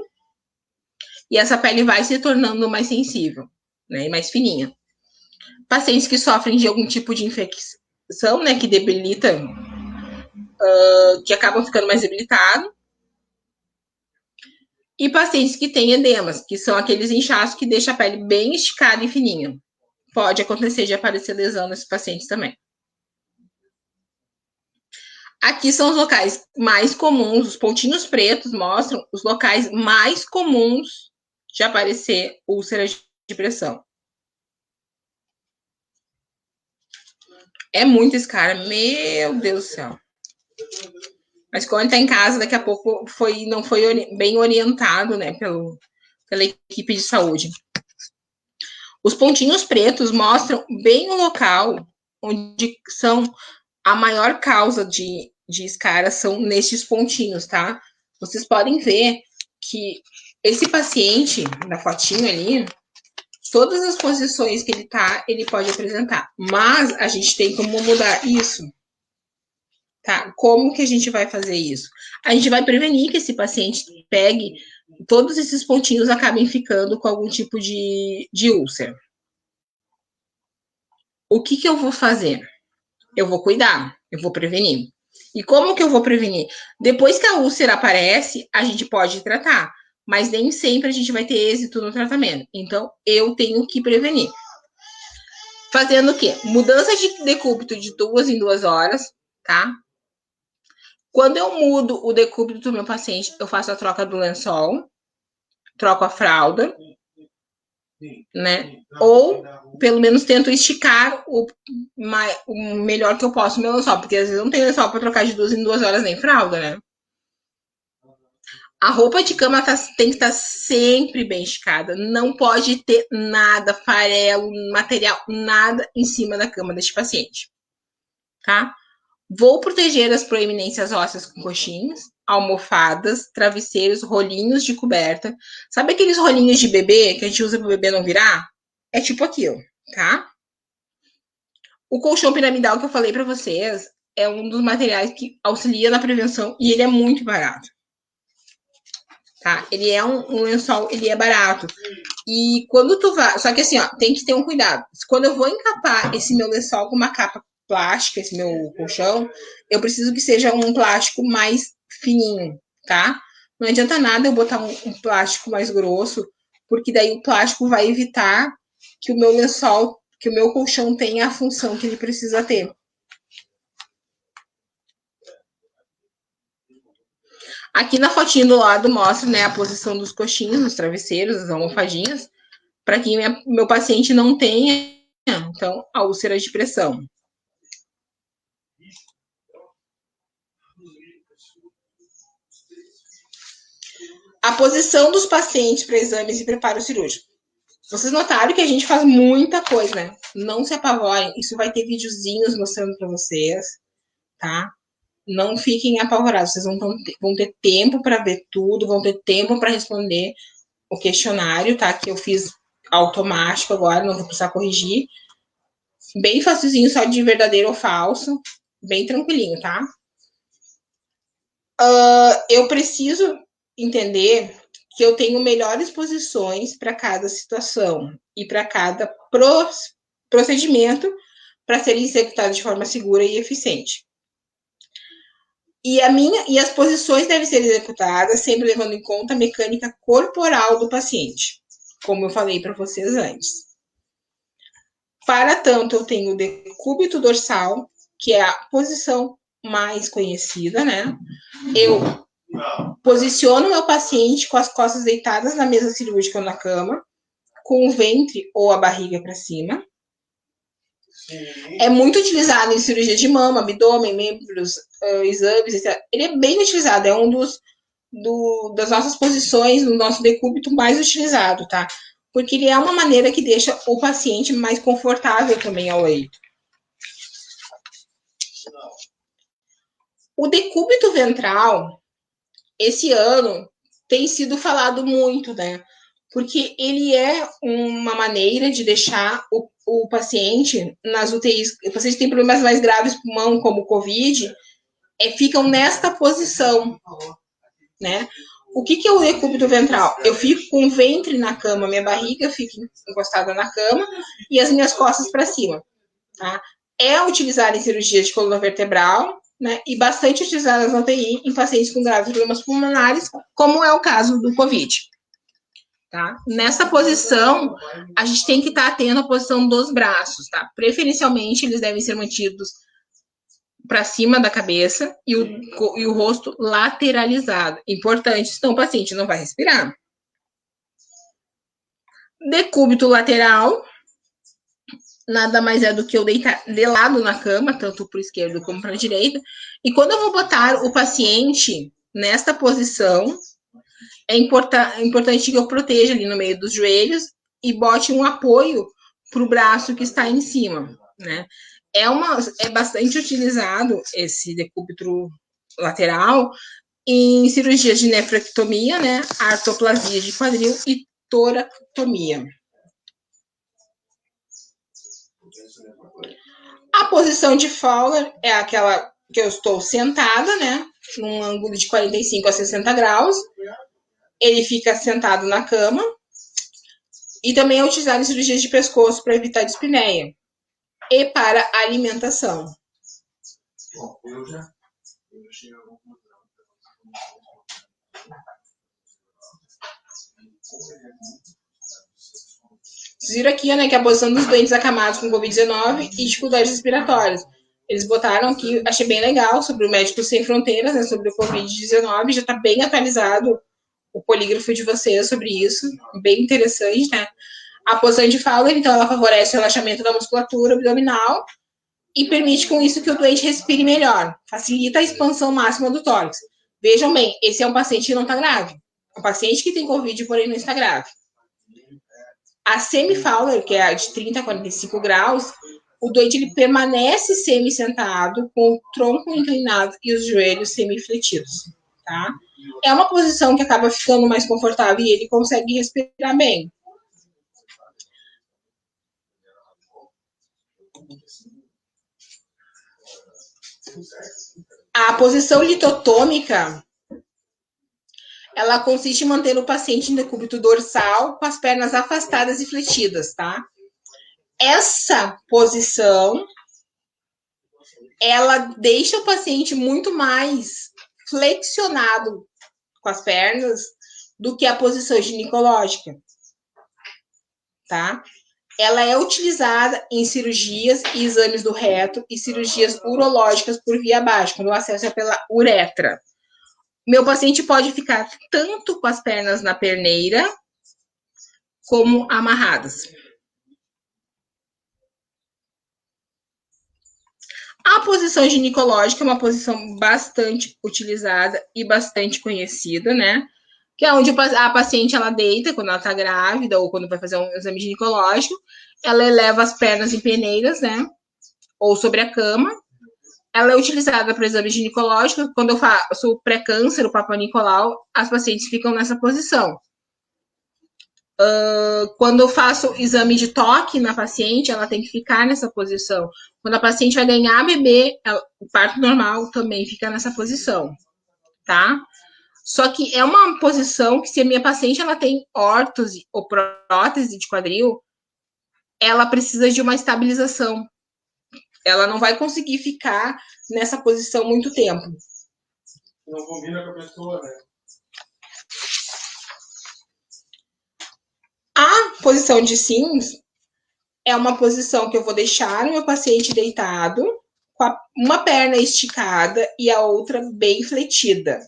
e essa pele vai se tornando mais sensível, né? E mais fininha. Pacientes que sofrem de algum tipo de infecção, né? Que debilita, que acabam ficando mais debilitados. E pacientes que têm edemas, que são aqueles inchaços que deixam a pele bem esticada e fininha. Pode acontecer de aparecer lesão nesses pacientes também. Aqui são os locais mais comuns, os pontinhos pretos mostram os locais mais comuns de aparecer úlceras de pressão. É muito esse cara, meu Deus do céu. Mas quando tá em casa, daqui a pouco não foi bem orientado, né, pela equipe de saúde. Os pontinhos pretos mostram bem o local onde são a maior causa de escaras são nestes pontinhos, tá? Vocês podem ver que esse paciente, na fotinho ali, todas as posições que ele tá, ele pode apresentar. Mas a gente tem como mudar isso, tá? Como que a gente vai fazer isso? A gente vai prevenir que esse paciente pegue, todos esses pontinhos acabem ficando com algum tipo de úlcera. O que eu vou fazer? Eu vou cuidar, eu vou prevenir. E como que eu vou prevenir? Depois que a úlcera aparece, a gente pode tratar, mas nem sempre a gente vai ter êxito no tratamento. Então, eu tenho que prevenir. Fazendo o quê? Mudança de decúbito de 2 em 2 horas, tá? Quando eu mudo o decúbito do meu paciente, eu faço a troca do lençol, troco a fralda, né? Ou, pelo menos, tento esticar o melhor que eu posso o meu lençol, porque às vezes eu não tenho lençol para trocar de 2 em 2 horas nem fralda, né? A roupa de cama tem que estar sempre bem esticada. Não pode ter nada, farelo, material, nada em cima da cama deste paciente, tá? Vou proteger as proeminências ósseas com coxins, almofadas, travesseiros, rolinhos de coberta. Sabe aqueles rolinhos de bebê que a gente usa para o bebê não virar? É tipo aquilo, tá? O colchão piramidal que eu falei para vocês é um dos materiais que auxilia na prevenção e ele é muito barato. Tá? Ele é um lençol, ele é barato. E quando tu vai... Só que assim, ó, tem que ter um cuidado. Quando eu vou encapar esse meu lençol com uma capa plástica, esse meu colchão, eu preciso que seja um plástico mais fininho, tá? Não adianta nada eu botar um plástico mais grosso, porque daí o plástico vai evitar que o meu lençol, que o meu colchão tenha a função que ele precisa ter. Aqui na fotinha do lado mostra, né, a posição dos coxinhos, dos travesseiros, das almofadinhas, para que meu paciente não tenha, então, a úlcera de pressão. A posição dos pacientes para exames e preparo cirúrgico. Vocês notaram que a gente faz muita coisa, né? Não se apavorem, isso vai ter videozinhos mostrando para vocês, tá? Não fiquem apavorados, vocês vão ter tempo para ver tudo, vão ter tempo para responder o questionário, tá? Que eu fiz automático agora, não vou precisar corrigir. Bem facilzinho, só de verdadeiro ou falso, bem tranquilinho, tá? Eu preciso entender que eu tenho melhores posições para cada situação e para cada procedimento para ser executado de forma segura e eficiente. E as posições devem ser executadas sempre levando em conta a mecânica corporal do paciente, como eu falei para vocês antes. Para tanto, eu tenho o decúbito dorsal, que é a posição mais conhecida, né? Eu posiciono o meu paciente com as costas deitadas na mesa cirúrgica ou na cama, com o ventre ou a barriga para cima. É muito utilizado em cirurgia de mama, abdômen, membros, exames, etc. Ele é bem utilizado, é um das nossas posições, no nosso decúbito mais utilizado, tá? Porque ele é uma maneira que deixa o paciente mais confortável também ao leito. O decúbito ventral, esse ano, tem sido falado muito, né? Porque ele é uma maneira de deixar o paciente nas UTIs, o paciente tem problemas mais graves pulmão, como o COVID, ficam nesta posição, né? O que é o decúbito ventral? Eu fico com o ventre na cama, minha barriga fica encostada na cama e as minhas costas para cima, tá? É utilizado em cirurgia de coluna vertebral, né? E bastante utilizado na UTI em pacientes com graves problemas pulmonares, como é o caso do COVID. Tá? Nessa posição, a gente tem que estar atento à posição dos braços, tá? Preferencialmente, eles devem ser mantidos para cima da cabeça e o rosto lateralizado. Importante, senão o paciente não vai respirar. Decúbito lateral, nada mais é do que eu deitar de lado na cama, tanto para o esquerdo como para a direita. E quando eu vou botar o paciente nesta posição, é importante que eu proteja ali no meio dos joelhos e bote um apoio para o braço que está em cima, né? É bastante utilizado esse decúbito lateral em cirurgias de nefrectomia, né? Artroplasia de quadril e toractomia. A posição de Fowler é aquela que eu estou sentada, né? Num ângulo de 45 a 60 graus. Ele fica sentado na cama. E também é utilizado em cirurgias de pescoço para evitar dispneia. E para alimentação. Vocês viram aqui, né, que a posição dos doentes acamados com Covid-19 e dificuldades respiratórias. Eles botaram aqui, achei bem legal, sobre o Médicos Sem Fronteiras, né, sobre o Covid-19, já está bem atualizado o polígrafo de vocês sobre isso, bem interessante, né? A posição de Fowler, então, ela favorece o relaxamento da musculatura abdominal e permite com isso que o doente respire melhor, facilita a expansão máxima do tórax. Vejam bem, esse é um paciente que não está grave, é um paciente que tem Covid, porém não está grave. A semi-Fowler, que é a de 30 a 45 graus, o doente ele permanece semi-sentado, com o tronco inclinado e os joelhos semi-fletidos, tá? É uma posição que acaba ficando mais confortável e ele consegue respirar bem. A posição litotômica, ela consiste em manter o paciente em decúbito dorsal com as pernas afastadas e fletidas, tá? Essa posição, ela deixa o paciente muito mais flexionado com as pernas do que a posição ginecológica, tá? Ela é utilizada em cirurgias e exames do reto e cirurgias urológicas por via baixa, quando o acesso é pela uretra. Meu paciente pode ficar tanto com as pernas na perneira, como amarradas. A posição ginecológica é uma posição bastante utilizada e bastante conhecida, né? Que é onde a paciente ela deita quando ela está grávida ou quando vai fazer um exame ginecológico, ela eleva as pernas em peneiras, né? Ou sobre a cama. Ela é utilizada para exame ginecológico. Quando eu faço o pré-câncer, o Papa Nicolau, as pacientes ficam nessa posição. Quando eu faço exame de toque na paciente, ela tem que ficar nessa posição. Quando a paciente vai ganhar bebê, o parto normal também fica nessa posição, tá? Só que é uma posição que, se a minha paciente ela tem órtose ou prótese de quadril, ela precisa de uma estabilização. Ela não vai conseguir ficar nessa posição muito tempo. Não combina com a pessoa, né? A posição de Sims é uma posição que eu vou deixar o meu paciente deitado, com uma perna esticada e a outra bem fletida.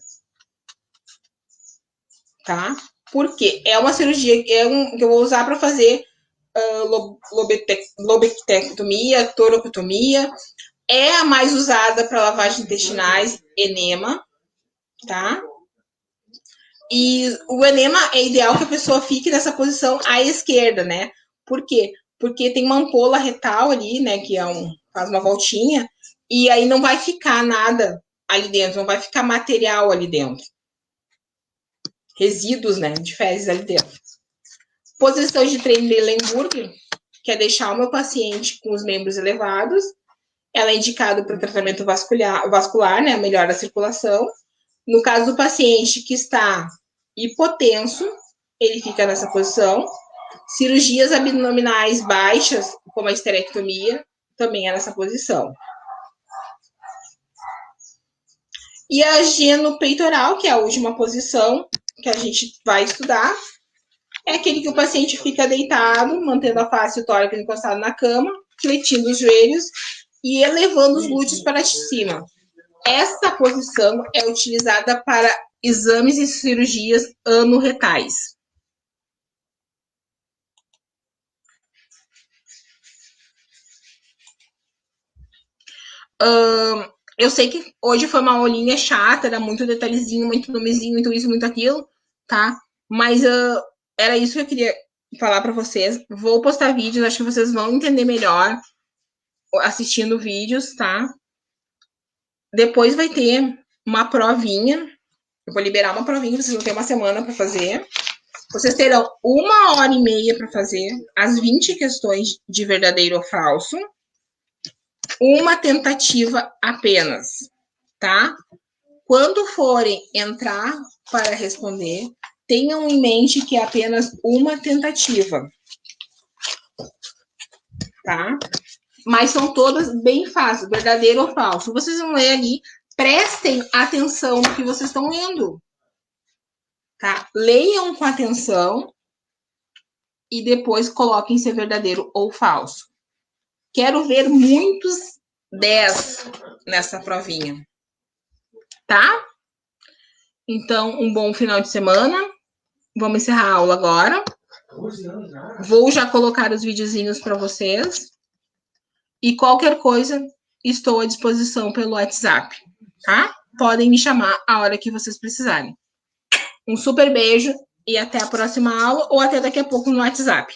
Tá? Porque é uma cirurgia que eu vou usar para fazer lobectomia, toracotomia. É a mais usada para lavagem intestinais, enema, tá? E o enema é ideal que a pessoa fique nessa posição à esquerda, né? Por quê? Porque tem uma ampola retal ali, né? Que faz uma voltinha, e aí não vai ficar nada ali dentro, não vai ficar material ali dentro. Resíduos, né, de fezes ali dentro. Posição de Trendelenburg, que é deixar o meu paciente com os membros elevados. Ela é indicada para o tratamento vascular, né, melhora a circulação. No caso do paciente que está hipotenso, ele fica nessa posição. Cirurgias abdominais baixas, como a esterectomia, também é nessa posição. E a genopeitoral, que é a última posição que a gente vai estudar, é aquele que o paciente fica deitado, mantendo a face e o tórax encostado na cama, fletindo os joelhos e elevando os glúteos para cima. Essa posição é utilizada para exames e cirurgias anorretais. Eu sei que hoje foi uma aulinha chata, era muito detalhezinho, muito nomezinho, muito isso, muito aquilo, tá? Mas era isso que eu queria falar para vocês. Vou postar vídeos, acho que vocês vão entender melhor assistindo vídeos, tá? Depois vai ter uma provinha. Eu vou liberar uma provinha, vocês vão ter uma semana para fazer. Vocês terão 1h30 para fazer as 20 questões de verdadeiro ou falso. Uma tentativa apenas, tá? Quando forem entrar para responder, tenham em mente que é apenas uma tentativa, tá? Mas são todas bem fáceis, verdadeiro ou falso. Vocês vão ler ali, prestem atenção no que vocês estão lendo, tá? Leiam com atenção e depois coloquem se é verdadeiro ou falso. Quero ver muitos 10 nessa provinha, tá? Então, um bom final de semana. Vamos encerrar a aula agora. Vou já colocar os videozinhos para vocês. E qualquer coisa, estou à disposição pelo WhatsApp, tá? Podem me chamar a hora que vocês precisarem. Um super beijo e até a próxima aula ou até daqui a pouco no WhatsApp.